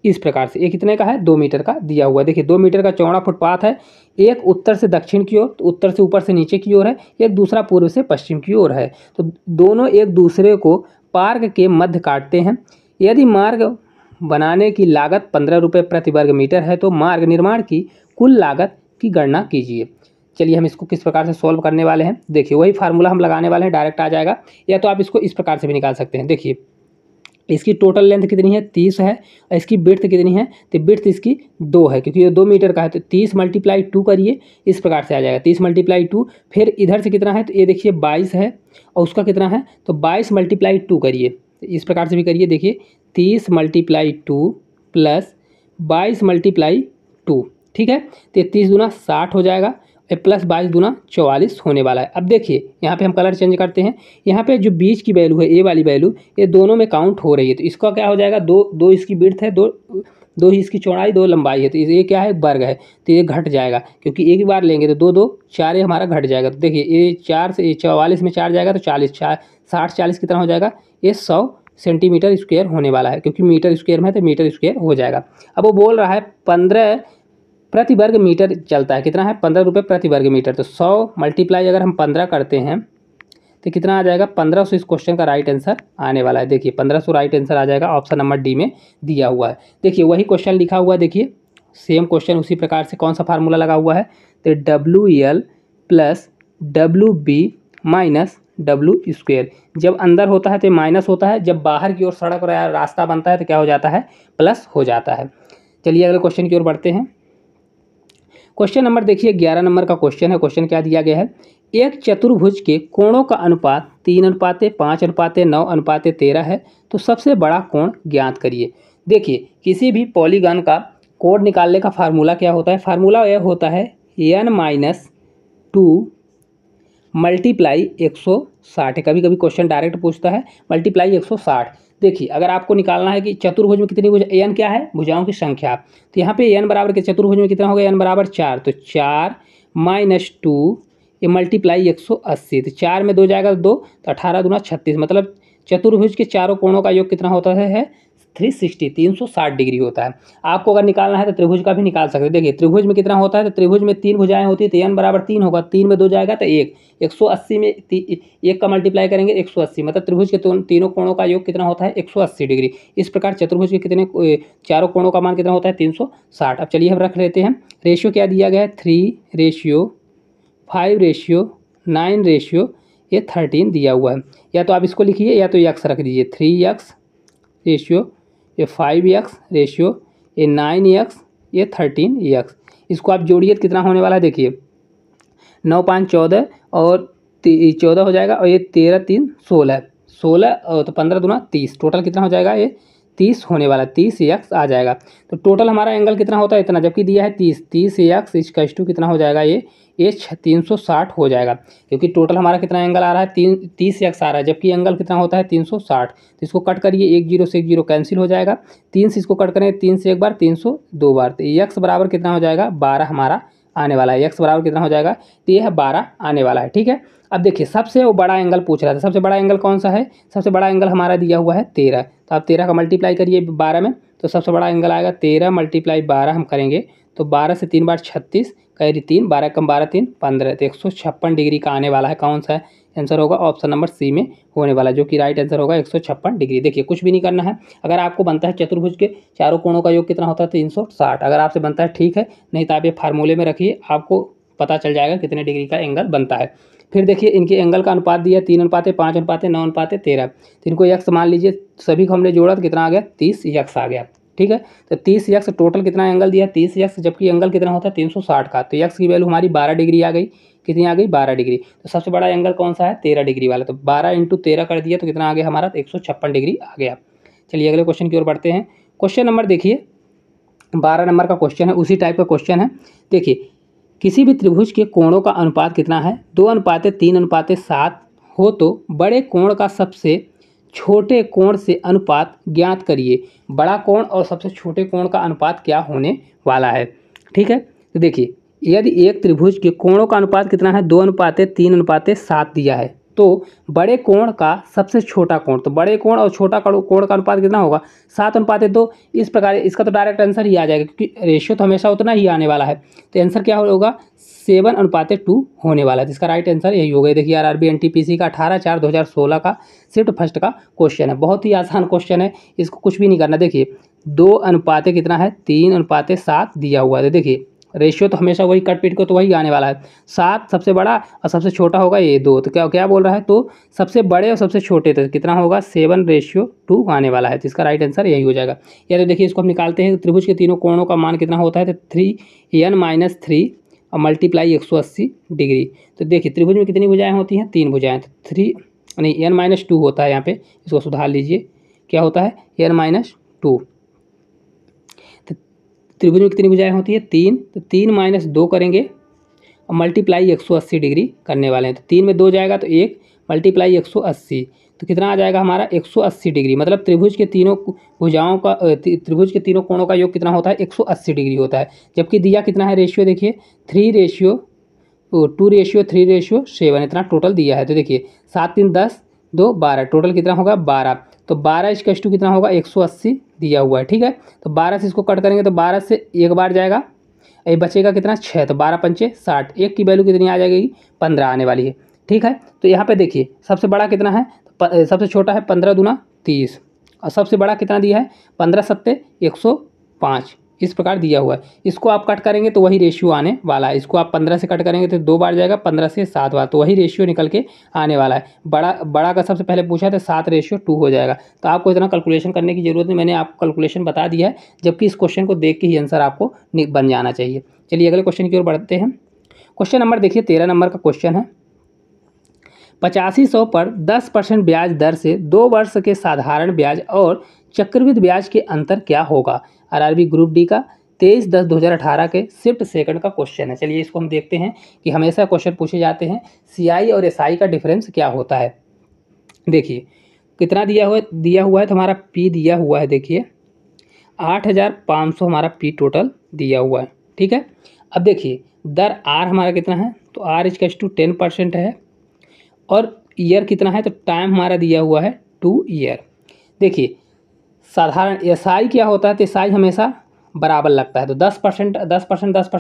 इस प्रकार से ये कितने का है 2 मीटर का दिया हुआ है। देखिए 2 मीटर का चौड़ा फुटपाथ है, एक उत्तर से दक्षिण की ओर, तो उत्तर से ऊपर से नीचे की ओर है, एक दूसरा पूर्व से पश्चिम की ओर है, तो दोनों एक दूसरे को मार्ग के मध्य काटते हैं। यदि मार्ग बनाने की लागत 15 रुपये प्रति वर्ग मीटर है, तो मार्ग निर्माण की कुल लागत की गणना कीजिए। चलिए हम इसको किस प्रकार से सॉल्व करने वाले हैं। देखिए वही फार्मूला हम लगाने वाले हैं, डायरेक्ट आ जाएगा, या तो आप इसको इस प्रकार से भी निकाल सकते हैं। देखिए इसकी टोटल लेंथ कितनी है 30 है और इसकी विड्थ कितनी है, तो विड्थ इसकी 2 है क्योंकि ये 2 मीटर का है, तो 30 × 2 करिए, इस प्रकार से आ जाएगा 30 × 2। फिर इधर से कितना है, तो ये देखिए 22 है और उसका कितना है, तो 22 × 2 करिए, तो इस प्रकार से भी करिए। देखिए 30 × 2 प्लस 22 × 2, ठीक है, तो 30 दूना 60 हो जाएगा प्लस 22 दूना 44 होने वाला है। अब देखिए यहाँ पे हम कलर चेंज करते हैं, यहाँ पे जो बीच की वैल्यू है ए वाली वैल्यू, ये दोनों में काउंट हो रही है, तो इसका क्या हो जाएगा, दो इसकी विड्थ है, दो ही इसकी चौड़ाई, 2 लंबाई है, तो ये क्या है वर्ग है, तो ये घट जाएगा क्योंकि एक बार लेंगे तो 2 2 4 ये हमारा घट जाएगा। तो देखिए ये 4 से 44 में 4 जाएगा तो 40, 60 40 कितना हो जाएगा, ये 100 सेंटीमीटर स्क्वायर होने वाला है, क्योंकि मीटर स्क्वायर में है तो मीटर स्क्वायर हो जाएगा। अब वो बोल रहा है 15 प्रति वर्ग मीटर चलता है, कितना है 15 रुपये प्रति वर्ग मीटर, तो 100 मल्टीप्लाई अगर हम 15 करते हैं तो कितना आ जाएगा 1500। इस क्वेश्चन का राइट आंसर आने वाला है। देखिए 1500 राइट आंसर आ जाएगा, ऑप्शन नंबर डी में दिया हुआ है। देखिए वही क्वेश्चन लिखा हुआ है, देखिए सेम क्वेश्चन उसी प्रकार से कौन सा फार्मूला लगा हुआ है, तो WL plus WB minus W²। जब अंदर होता है तो माइनस होता है, जब बाहर की ओर सड़क और रास्ता बनता है तो क्या हो जाता है, प्लस हो जाता है। चलिए अगले क्वेश्चन की ओर बढ़ते हैं। क्वेश्चन नंबर देखिए 11 नंबर का क्वेश्चन है। क्वेश्चन क्या दिया गया है, एक चतुर्भुज के कोणों का अनुपात 3:5:9:13 है, तो सबसे बड़ा कोण ज्ञात करिए। देखिए किसी भी पॉलीगन का कोण निकालने का फार्मूला क्या होता है, फार्मूला यह होता है n-2 मल्टीप्लाई 160। कभी कभी क्वेश्चन डायरेक्ट पूछता है मल्टीप्लाई 160। देखिए अगर आपको निकालना है कि चतुर्भुज में कितनी भुजा, n क्या है भुजाओं की संख्या, तो यहाँ पे n बराबर के चतुर्भुज में कितना होगा, n बराबर 4, तो 4 - 2 ये मल्टीप्लाई 180, तो 4 में 2 जाएगा तो 2, तो 18 दूना 36, मतलब चतुर्भुज के चारों कोणों का योग कितना होता है 360 डिग्री होता है। आपको अगर निकालना है तो त्रिभुज का भी निकाल सकते हैं। देखिए त्रिभुज में कितना होता है, तो त्रिभुज में 3 भुजाएं होती है, तो n बराबर 3 होगा, 3 में 2 जाएगा तो 1, 180 में 1 का मल्टीप्लाई करेंगे 180, मतलब त्रिभुज के तीनों कोणों का योग कितना होता है 180 डिग्री। इस प्रकार चतुर्भुज के कितने चारों कोणों का मान कितना होता है 360। अब चलिए हम रख लेते हैं, रेशियो क्या दिया गया है 3:5:9 ये 13 दिया हुआ है। या तो आप इसको लिखिए या तो x रख दीजिए, 3x रेशियो ये 5x रेशियो ये 9x ये 13x। इसको आप जोड़िए तो कितना होने वाला है, देखिए 9 5 14 और 14 हो जाएगा, और ये 13 3 16 और तो 15 दूना 30, टोटल कितना हो जाएगा ये 30 होने वाला, 30x आ जाएगा। तो टोटल हमारा एंगल कितना होता है इतना, जबकि दिया है 30x इक्वल्स टू कितना हो जाएगा ये 360 हो जाएगा, क्योंकि टोटल हमारा कितना एंगल आ रहा है 30x आ रहा है, जबकि एंगल कितना होता है 360। तो इसको कट करिए, 1 0 से 1 0 कैंसिल हो जाएगा, 3 से इसको कट करें 3 से 1 बार 300 2 बार, तो x बराबर कितना हो जाएगा 12 हमारा आने वाला है। x बराबर कितना हो जाएगा, तो ये है 12 आने वाला है, ठीक है। अब देखिए सबसे वो बड़ा एंगल पूछ रहा था, सबसे बड़ा एंगल कौन सा है, सबसे बड़ा एंगल हमारा दिया हुआ है 13, तो आप 13 का मल्टीप्लाई करिए 12 में, तो सबसे बड़ा एंगल आएगा 13 × 12 हम करेंगे, तो 12 से 3 बार 36, कैरी 3, 12 कम 12 3 15, तो 156 डिग्री का आने वाला है। कौन सा आंसर होगा, ऑप्शन नंबर सी में होने वाला, जो कि राइट आंसर होगा 156 डिग्री। देखिए कुछ भी नहीं करना है, अगर आपको बनता है चतुर्भुज के चारों कोणों का योग कितना होता है 360, अगर आपसे बनता है ठीक है, नहीं तो आप ये फार्मूले में रखिए, आपको पता चल जाएगा कितने डिग्री का एंगल बनता है। फिर देखिए इनके एंगल का अनुपात दिया 3:5:9:13, तो इनको x मान लीजिए, सभी को हमने जोड़ा तो कितना आ गया 30x आ गया। ठीक है। तो 30x टोटल कितना एंगल दिया है 30x, जबकि एंगल कितना होता है 360 का। तो x की वैल्यू हमारी 12 डिग्री आ गई। कितनी आ गई 12 डिग्री। तो सबसे बड़ा एंगल कौन सा है 13 डिग्री वाला। तो 12 × 13 कर दिया तो कितना आ गया हमारा 156 डिग्री आ गया। चलिए अगले क्वेश्चन की ओर बढ़ते हैं। क्वेश्चन नंबर देखिए 12 नंबर का क्वेश्चन है, उसी टाइप का क्वेश्चन है। देखिए किसी भी त्रिभुज के कोणों का अनुपात कितना है 2:3:7 हो तो बड़े कोण का सबसे छोटे कोण से अनुपात ज्ञात करिए। बड़ा कोण और सबसे छोटे कोण का अनुपात क्या होने वाला है। ठीक है। तो देखिए यदि एक त्रिभुज के कोणों का अनुपात कितना है 2:3:7 दिया है, तो बड़े कोण का सबसे छोटा कोण, तो बड़े कोण और छोटा कोण का अनुपात कितना होगा 7:2। इस प्रकार इसका तो डायरेक्ट आंसर ही आ जाएगा, क्योंकि रेशियो तो हमेशा उतना ही आने वाला है। तो आंसर क्या होगा 7:2 होने वाला है, जिसका राइट आंसर यही होगा। देखिए आरआरबी एनटीपीसी का 18/4/2016 का शिफ्ट फर्स्ट का क्वेश्चन है। बहुत ही आसान क्वेश्चन है, इसको कुछ भी नहीं करना। देखिए 2 कितना है 3:7 दिया हुआ है। देखिए रेशियो तो हमेशा वही कट पीट को तो वही आने वाला है। 7 सबसे बड़ा और सबसे छोटा होगा ये 2। तो क्या क्या बोल रहा है, तो सबसे बड़े और सबसे छोटे तो कितना होगा 7:2 आने वाला है, जिसका राइट आंसर यही हो जाएगा। या तो देखिए इसको हम निकालते हैं, त्रिभुज के तीनों कोणों का मान कितना होता है तो 3n-3 और मल्टीप्लाई 180 डिग्री। तो देखिए त्रिभुज में कितनी भुजाएं होती हैं 3 भुजाएं। तो 3 नहीं n-2 होता है यहाँ पे, इसको सुधार लीजिए। क्या होता है n-2। त्रिभुज में कितनी भुजाएं होती है 3। तो 3 - 2 करेंगे और मल्टीप्लाई 180 डिग्री करने वाले हैं। तो 3 में 2 जाएगा तो 1 मल्टीप्लाई 180, तो कितना आ जाएगा हमारा 180 डिग्री। मतलब त्रिभुज के तीनों भुजाओं का त्रिभुज के तीनों कोणों का योग कितना होता है 180 डिग्री होता है। जबकि दिया कितना है रेशियो, देखिए 3:2:3:7 इतना टोटल दिया है। तो देखिए 7 3 10 2 12 टोटल कितना होगा 12। तो 12 कितना होगा 180 दिया हुआ है। ठीक है। तो 12 से इसको कट करेंगे तो 12 से एक बार जाएगा, ये बचेगा कितना 6। तो 12×5 = 60। एक की वैल्यू कितनी आ जाएगी 15 आने वाली है। ठीक है। तो यहाँ पे देखिए सबसे बड़ा कितना है, सबसे छोटा है 15 दूना 30 और सबसे बड़ा कितना दिया है 15 सत्ते 105, इस प्रकार दिया हुआ है। इसको आप कट करेंगे तो वही रेशियो आने वाला है। इसको आप 15 से कट करेंगे तो 2 बार जाएगा, 15 से 7 बार, तो वही रेशियो निकल के आने वाला है। बड़ा का सबसे पहले पूछा तो 7:2 हो जाएगा। तो आपको इतना कैलकुलेशन करने की जरूरत नहीं, मैंने आपको कैलकुलेशन बता दिया है, जबकि इस क्वेश्चन को देख के ही आंसर आपको बन जाना चाहिए। चलिए अगले क्वेश्चन की ओर बढ़ते हैं। क्वेश्चन नंबर देखिए 13 नंबर का क्वेश्चन है। 8500 पर 10% ब्याज दर से 2 वर्ष के साधारण ब्याज और चक्रवृद्धि ब्याज के अंतर क्या होगा। आरआरबी ग्रुप डी का 23/10/2018 के शिफ्ट सेकंड का क्वेश्चन है। चलिए इसको हम देखते हैं कि हमेशा क्वेश्चन पूछे जाते हैं सीआई और एसआई का डिफरेंस क्या होता है। देखिए कितना दिया हुआ है तो हमारा पी दिया हुआ है, देखिए 8500 हमारा पी टोटल दिया हुआ है। ठीक है। अब देखिए दर आर हमारा कितना है तो आर = 10% है और ईयर कितना है तो टाइम हमारा दिया हुआ है 2 ईयर। देखिए साधारण एसआई क्या होता है तो एसआई हमेशा बराबर लगता है। तो 10%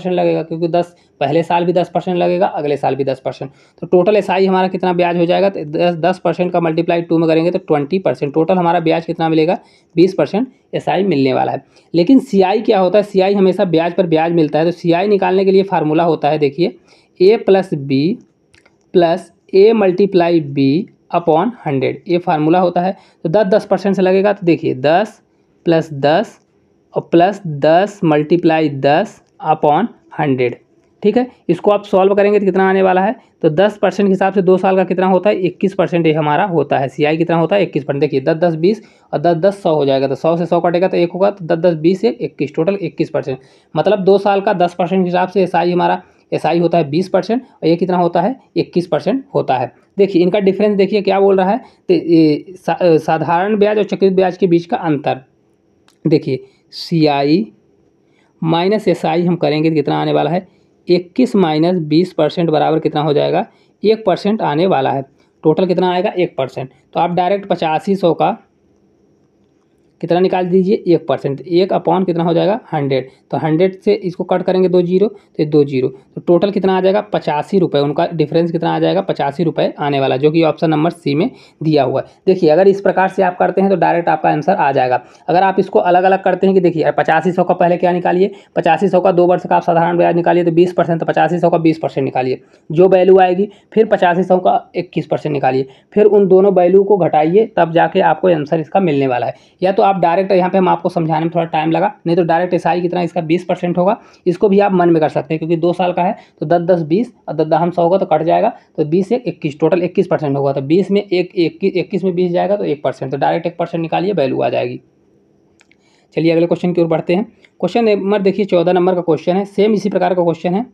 लगेगा, क्योंकि 10 पहले साल भी 10% लगेगा, अगले साल भी 10%। तो टोटल एसआई हमारा कितना ब्याज हो जाएगा तो 10% का मल्टीप्लाई 2 में करेंगे तो 20%। टोटल हमारा ब्याज कितना मिलेगा 20% एसआई मिलने वाला है। लेकिन सीआई क्या होता है, सीआई हमेशा ब्याज पर ब्याज मिलता है। तो सीआई निकालने के लिए फार्मूला होता है, देखिए A+B + A×B/100, ये फार्मूला होता है। तो 10% से लगेगा तो देखिए 10 + 10 और +10 × 10/100। ठीक है। इसको आप सॉल्व करेंगे तो कितना आने वाला है तो 10% के हिसाब से 2 साल का कितना होता है 21% ये हमारा होता है। सीआई कितना होता है 21%। देखिए 10 10 20 और 10 10 100 हो जाएगा। तो 100 से 100 कटेगा तो 1 होगा, तो 10 10 20 1 21 टोटल 21%। मतलब 2 साल का 10% के हिसाब से एसआई हमारा एसआई होता है 20% और ये कितना होता है 21% होता है। देखिए इनका डिफरेंस देखिए क्या बोल रहा है तो साधारण ब्याज और चक्रित ब्याज के बीच का अंतर। देखिए सीआई - एसआई हम करेंगे तो कितना आने वाला है 21 - 20% बराबर कितना हो जाएगा 1% आने वाला है। टोटल कितना आएगा 1%। तो आप डायरेक्ट 8500 का कितना निकाल दीजिए 1%। 1 कितना हो जाएगा 100। तो 100 से इसको कट करेंगे 2 जीरो तो 2 जीरो, तो टोटल कितना आ जाएगा 85 रुपये। उनका डिफरेंस कितना आ जाएगा 85 रुपये आने वाला, जो कि ऑप्शन नंबर सी में दिया हुआ है। देखिए अगर इस प्रकार से आप करते हैं तो डायरेक्ट आपका आंसर आ जाएगा। अगर आप इसको अलग अलग करते हैं कि देखिए 8500 का पहले क्या निकालिए 8500 का 2 वर्ष का आप साधारण ब्याज निकालिए तो 20%, तो 8500 का 20% निकालिए, जो वैल्यू आएगी। फिर 8500 का 21% निकालिए, फिर उन दोनों वैल्यू को घटाइए, तब जाके आपको आंसर इसका मिलने वाला है। या तो आप डायरेक्ट यहाँ पे हम आपको समझाने में थोड़ा टाइम लगा, नहीं तो डायरेक्ट एसआई कितना इसका 20% होगा। इसको भी आप मन में कर सकते हैं क्योंकि 2 साल का है तो 10 10 20 और 10 10 100 होगा तो कट जाएगा, तो 20 से 21 टोटल 21% होगा। तो 20 में 21 में 20 जाएगा तो 1%, तो डायरेक्ट 1% निकालिए, वैल्यू आ जाएगी। चलिए अगले क्वेश्चन की ओर बढ़ते हैं। क्वेश्चन नंबर देखिए 14 नंबर का क्वेश्चन है, सेम इसी प्रकार का क्वेश्चन है।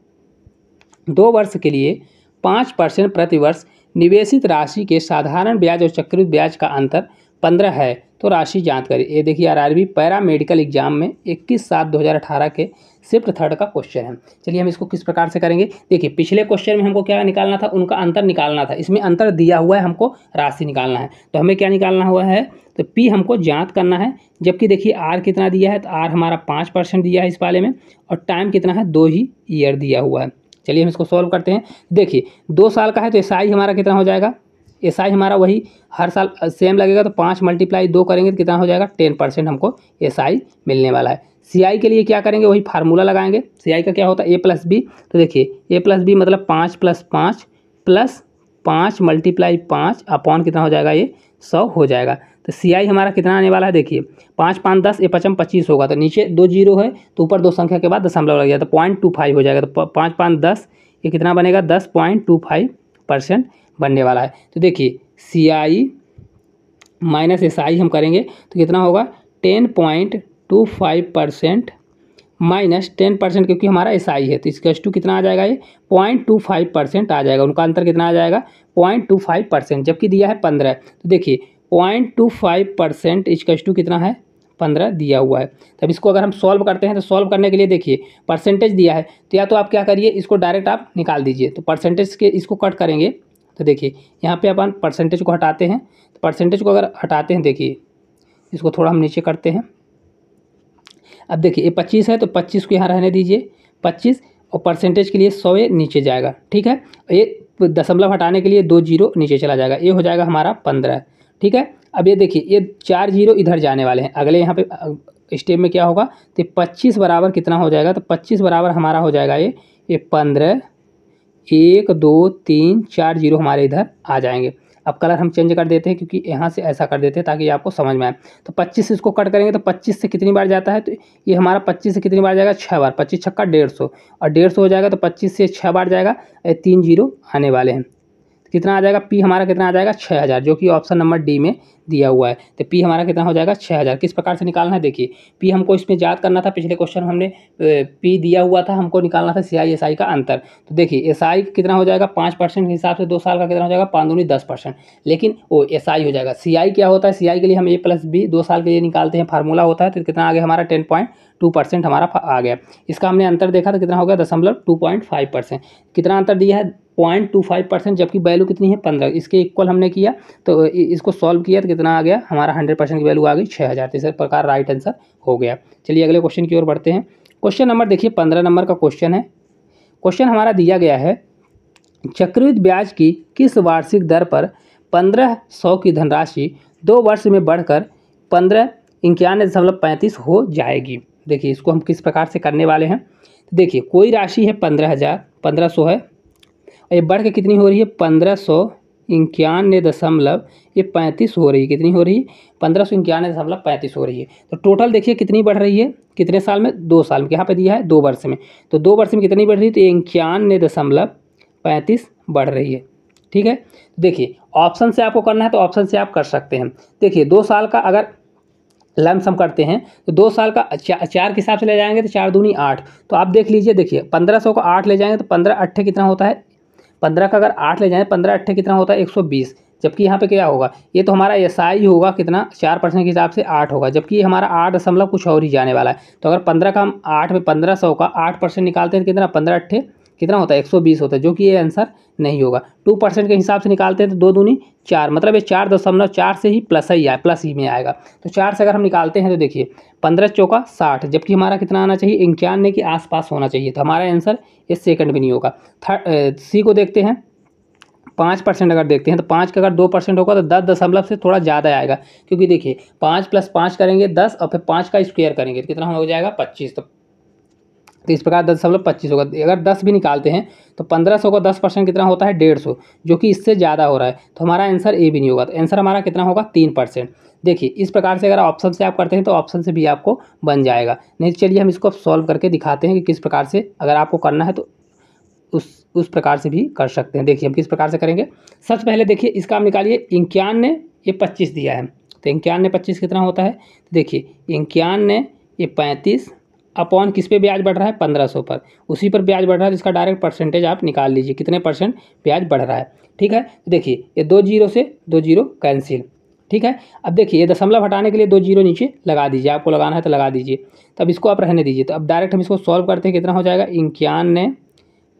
2 वर्ष के लिए 5% प्रति वर्ष निवेशित राशि के साधारण ब्याज और चक्रवृद्धि ब्याज का अंतर 15 है तो राशि ज्ञात करें। ये देखिए आरआरबी पैरा मेडिकल एग्जाम में 21/7/2018 के शिफ्ट 3 का क्वेश्चन है। चलिए हम इसको किस प्रकार से करेंगे। देखिए पिछले क्वेश्चन में हमको क्या निकालना था, उनका अंतर निकालना था। इसमें अंतर दिया हुआ है, हमको राशि निकालना है। तो हमें क्या निकालना हुआ है, तो पी हमको ज्ञात करना है। जबकि देखिए आर कितना दिया है, तो आर हमारा 5% दिया है इस वाले में, और टाइम कितना है 2 ही ईयर दिया हुआ है। चलिए हम इसको सॉल्व करते हैं। देखिए 2 साल का है तो एसआई हमारा कितना हो जाएगा, एसआई हमारा वही हर साल सेम लगेगा, तो 5 × 2 करेंगे तो कितना हो जाएगा 10% हमको एसआई मिलने वाला है। सीआई के लिए क्या करेंगे, वही फार्मूला लगाएंगे। सीआई का क्या होता है A+B, तो देखिए A+B मतलब 5 + 5 + 5 × 5 अपॉन कितना हो जाएगा, ये 100 हो जाएगा। तो सीआई हमारा कितना आने वाला है, देखिए 5 5 10 ये 5 25 होगा, तो नीचे 2 जीरो है तो ऊपर 2 संख्या के बाद दशमलव लग गया, तो 0.25 हो जाएगा। तो 5 5 10 ये कितना बनेगा 10.25% बनने वाला है। तो देखिए सीआई माइनस एसआई हम करेंगे तो कितना होगा 10.25% माइनस 10% क्योंकि हमारा एसआई है, तो इसका टू कितना आ जाएगा, ये 0.25% आ जाएगा। उनका अंतर कितना आ जाएगा 0.25%, जबकि दिया है 15। तो देखिए 0.25% इसका टू कितना है 15 दिया हुआ है। तब इसको अगर हम सॉल्व करते हैं तो सॉल्व करने के लिए देखिए परसेंटेज दिया है, तो या तो आप क्या करिए इसको डायरेक्ट आप निकाल दीजिए। तो परसेंटेज के इसको कट करेंगे तो देखिए यहाँ पे अपन परसेंटेज को हटाते हैं, तो परसेंटेज को अगर हटाते हैं देखिए इसको थोड़ा हम नीचे करते हैं। अब देखिए ये 25 है तो 25 को यहाँ रहने दीजिए 25, और परसेंटेज के लिए 100 ये नीचे जाएगा, ठीक है। ये दशमलव हटाने के लिए 2 जीरो नीचे चला जाएगा, ये हो जाएगा हमारा 15, ठीक है। अब ये देखिए ये 4 जीरो इधर जाने वाले हैं, अगले यहाँ पे स्टेप में क्या होगा, तो 25 बराबर कितना हो जाएगा, तो 25 बराबर हमारा हो जाएगा ये 15, 1 2 3 4 जीरो हमारे इधर आ जाएंगे। अब कलर हम चेंज कर देते हैं क्योंकि यहाँ से ऐसा कर देते हैं ताकि आपको समझ में आए। तो 25 इसको कट करेंगे तो 25 से कितनी बार जाता है, तो ये हमारा 25 से कितनी बार जाएगा 6 बार, 25 छक्का 150, और 150 हो जाएगा तो 25 से 6 बार जाएगा, 3 जीरो आने वाले हैं। कितना आ जाएगा, पी हमारा कितना आ जाएगा 6000, जो कि ऑप्शन नंबर डी में दिया हुआ है। तो पी हमारा कितना हो जाएगा 6000। किस प्रकार से निकालना है, देखिए पी हमको इसमें याद करना था, पिछले क्वेश्चन हमने पी दिया हुआ था, हमको निकालना था सीआई एसआई का अंतर। तो देखिए एसआई कितना हो जाएगा 5% के हिसाब से 2 साल का कितना हो जाएगा 5 दूनी 10%, लेकिन वो एसआई हो जाएगा। सीआई क्या होता है, सीआई के लिए हम A+B 2 साल के लिए निकालते हैं, फार्मूला होता है। तो कितना आ गया हमारा 10.2% हमारा आ गया। इसका हमने अंतर देखा तो कितना हो गया 0.25%। कितना अंतर दिया है 0.25%, जबकि वैल्यू कितनी है 15, इसके इक्वल हमने किया तो इसको सॉल्व किया तो कितना आ गया हमारा 100% की वैल्यू आ गई 6000। तो इस प्रकार राइट आंसर हो गया। चलिए अगले क्वेश्चन की ओर बढ़ते हैं। क्वेश्चन नंबर देखिए 15 नंबर का क्वेश्चन है। क्वेश्चन हमारा दिया गया है चक्रवृद्धि ब्याज की किस वार्षिक दर पर 1500 की धनराशि 2 वर्ष में बढ़कर 1591.35 हो जाएगी। देखिए इसको हम किस प्रकार से करने वाले हैं, तो देखिए कोई राशि है 1500 है, और ये बढ़ के कितनी हो रही है 1591.35 हो रही है। कितनी हो रही है 1591.35 हो रही है। तो टोटल देखिए कितनी बढ़ रही है, कितने साल में 2 साल में, यहाँ पे दिया है 2 वर्ष में, तो 2 वर्ष में कितनी बढ़ रही है, तो 91.35 बढ़ रही है, ठीक है। देखिए ऑप्शन से आपको करना है तो ऑप्शन से आप कर सकते हैं। देखिए 2 साल का अगर लमसम करते हैं तो 2 साल का 4 के हिसाब से ले जाएंगे तो 4 दूनी 8, तो आप देख लीजिए। देखिए 1500 को 8 ले जाएंगे तो 15 8 कितना होता है, 15 का अगर 8 ले जाएं 15 8 कितना होता है 120। जबकि यहाँ पे क्या होगा, ये तो हमारा एसआई होगा कितना 4% के हिसाब से 8 होगा, जबकि ये हमारा 8 दशमलव कुछ और ही जाने वाला है। तो अगर 15 का हम 8 में 1500 का 8% निकालते हैं तो कितना 15 8 कितना होता है 120 होता है, जो कि ये आंसर नहीं होगा। 2% के हिसाब से निकालते हैं तो 2 दूनी 4, मतलब ये 4.4 से ही प्लस ही में आएगा। तो 4 से अगर हम निकालते हैं तो देखिए 15 चौका 60, जबकि हमारा कितना आना चाहिए 91 के आसपास होना चाहिए, तो हमारा आंसर ये सेकंड भी नहीं होगा। सी को देखते हैं 5% अगर देखते हैं तो 5 का अगर 2% होगा तो 10 दशमलव से थोड़ा ज़्यादा आएगा, क्योंकि देखिए 5 + 5 करेंगे 10 और फिर 5 का स्क्वायर करेंगे तो कितना हो जाएगा 25। तो इस प्रकार 10.25 होगा। अगर 10 भी निकालते हैं तो 1500 का 10% कितना होता है 150, जो कि इससे ज़्यादा हो रहा है, तो हमारा आंसर ए भी नहीं होगा। तो आंसर हमारा कितना होगा 3%। देखिए इस प्रकार से अगर ऑप्शन से आप करते हैं तो ऑप्शन से भी आपको बन जाएगा। नहीं चलिए हम इसको सॉल्व करके दिखाते हैं कि किस प्रकार से अगर आपको करना है तो उस प्रकार से भी कर सकते हैं। देखिए हम किस प्रकार से करेंगे। सबसे पहले देखिए इसका आप निकालिए 51 ये 25 दिया है, तो 51 25 कितना होता है। तो देखिए 51 ये 35 अपॉन किस पे ब्याज बढ़ रहा है 1500 पर, उसी पर ब्याज बढ़ रहा है, तो इसका डायरेक्ट परसेंटेज आप निकाल लीजिए कितने परसेंट ब्याज बढ़ रहा है। ठीक है, तो देखिए ये 2 जीरो से 2 जीरो कैंसिल। ठीक है, अब देखिए ये दशमलव हटाने के लिए 2 जीरो नीचे लगा दीजिए, आपको लगाना है तो लगा दीजिए। तो अब इसको आप रहने दीजिए। तो अब डायरेक्ट हम इसको सॉल्व करते हैं, कितना हो जाएगा 51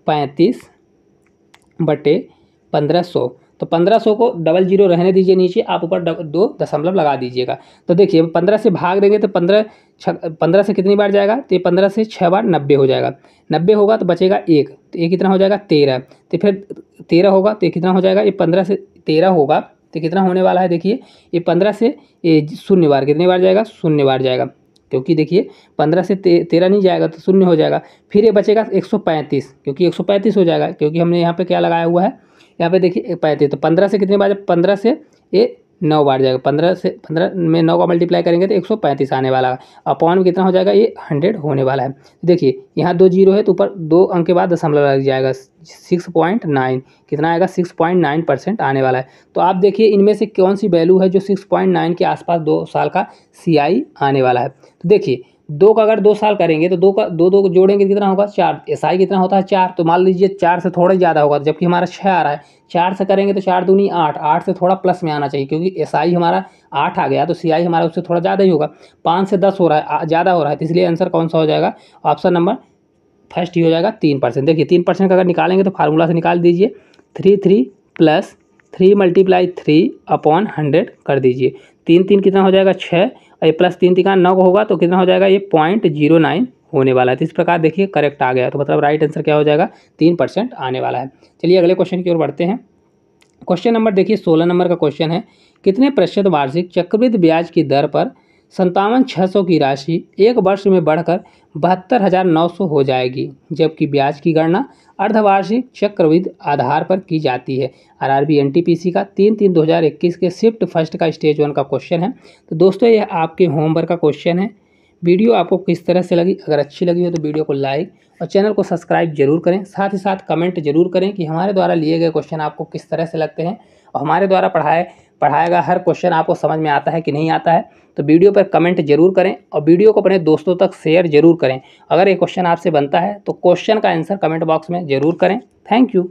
35 बटे 1500। तो 1500 को डबल जीरो रहने दीजिए नीचे, आप ऊपर 2 दशमलव लगा दीजिएगा। तो देखिए 15 से भाग देंगे तो 15 से कितनी बार जाएगा, तो ये 15 से 6 बार 90 हो जाएगा। 90 होगा तो बचेगा 1, तो ये कितना हो जाएगा 13। तो फिर 13 होगा तो ये कितना हो जाएगा, ये 15 से 13 होगा तो कितना होने वाला है। देखिए ये 15 से ये 0 बार कितनी बार जाएगा, 0 बार जाएगा, क्योंकि देखिए 15 से 13 नहीं जाएगा तो 0 हो जाएगा। फिर ये बचेगा 135, क्योंकि 135 हो जाएगा, क्योंकि हमने यहाँ पे क्या लगाया हुआ है, यहाँ पे देखिए 35। तो 15 से कितनी बार, 15 से ये 9 बार जाएगा, 15 में 9 का मल्टीप्लाई करेंगे तो 135 आने वाला है। अपॉन में कितना हो जाएगा, ये 100 होने वाला है। देखिए यहाँ 2 जीरो है तो ऊपर 2 अंक के बाद दशमलव लग जाएगा, 6.9 कितना आएगा, 6.9% आने वाला है। तो आप देखिए इनमें से कौन सी वैल्यू है जो 6.9 के आसपास 2 साल का CI आने वाला है। तो देखिए 2 का अगर 2 साल करेंगे तो 2 का 2 को जोड़ेंगे कितना होगा 4, SI कितना होता है 4, तो मान लीजिए 4 से थोड़ा ज़्यादा होगा, जबकि हमारा 6 आ रहा है। 4 से करेंगे तो 4 दूनी 8, 8 से थोड़ा प्लस में आना चाहिए, क्योंकि SI हमारा 8 आ गया तो CI हमारा उससे थोड़ा ज़्यादा ही होगा। 5 से 10 हो रहा है, ज़्यादा हो रहा है, तो इसलिए आंसर कौन सा हो जाएगा, ऑप्शन नंबर फर्स्ट ही हो जाएगा 3%। देखिए 3% का अगर निकालेंगे तो फार्मूला से निकाल दीजिए, 3 प्लस 3 मल्टीप्लाई 3 अपॉन 100 कर दीजिए। 3 कितना हो जाएगा 6, और ये प्लस 3 का 9 होगा तो कितना हो जाएगा, ये 0.09 होने वाला है। तो इस प्रकार देखिए करेक्ट आ गया, तो मतलब राइट आंसर क्या हो जाएगा, 3% आने वाला है। चलिए अगले क्वेश्चन की ओर बढ़ते हैं। क्वेश्चन नंबर देखिए 16 नंबर का क्वेश्चन है, कितने प्रतिशत वार्षिक चक्रवृद्धि ब्याज की दर पर 57,600 की राशि 1 वर्ष में बढ़कर 72,900 हो जाएगी, जबकि ब्याज की गणना अर्धवार्षिक चक्रवृद्धि आधार पर की जाती है। RRB NTPC का 3/3/2021 के शिफ्ट फर्स्ट का स्टेज 1 का क्वेश्चन है। तो दोस्तों यह आपके होमवर्क का क्वेश्चन है। वीडियो आपको किस तरह से लगी, अगर अच्छी लगी हो तो वीडियो को लाइक और चैनल को सब्सक्राइब जरूर करें। साथ ही साथ कमेंट जरूर करें कि हमारे द्वारा लिए गए क्वेश्चन आपको किस तरह से लगते हैं, और हमारे द्वारा पढ़ाया गया हर क्वेश्चन आपको समझ में आता है कि नहीं आता है। तो वीडियो पर कमेंट जरूर करें और वीडियो को अपने दोस्तों तक शेयर जरूर करें। अगर ये क्वेश्चन आपसे बनता है तो क्वेश्चन का आंसर कमेंट बॉक्स में जरूर करें। Thank you.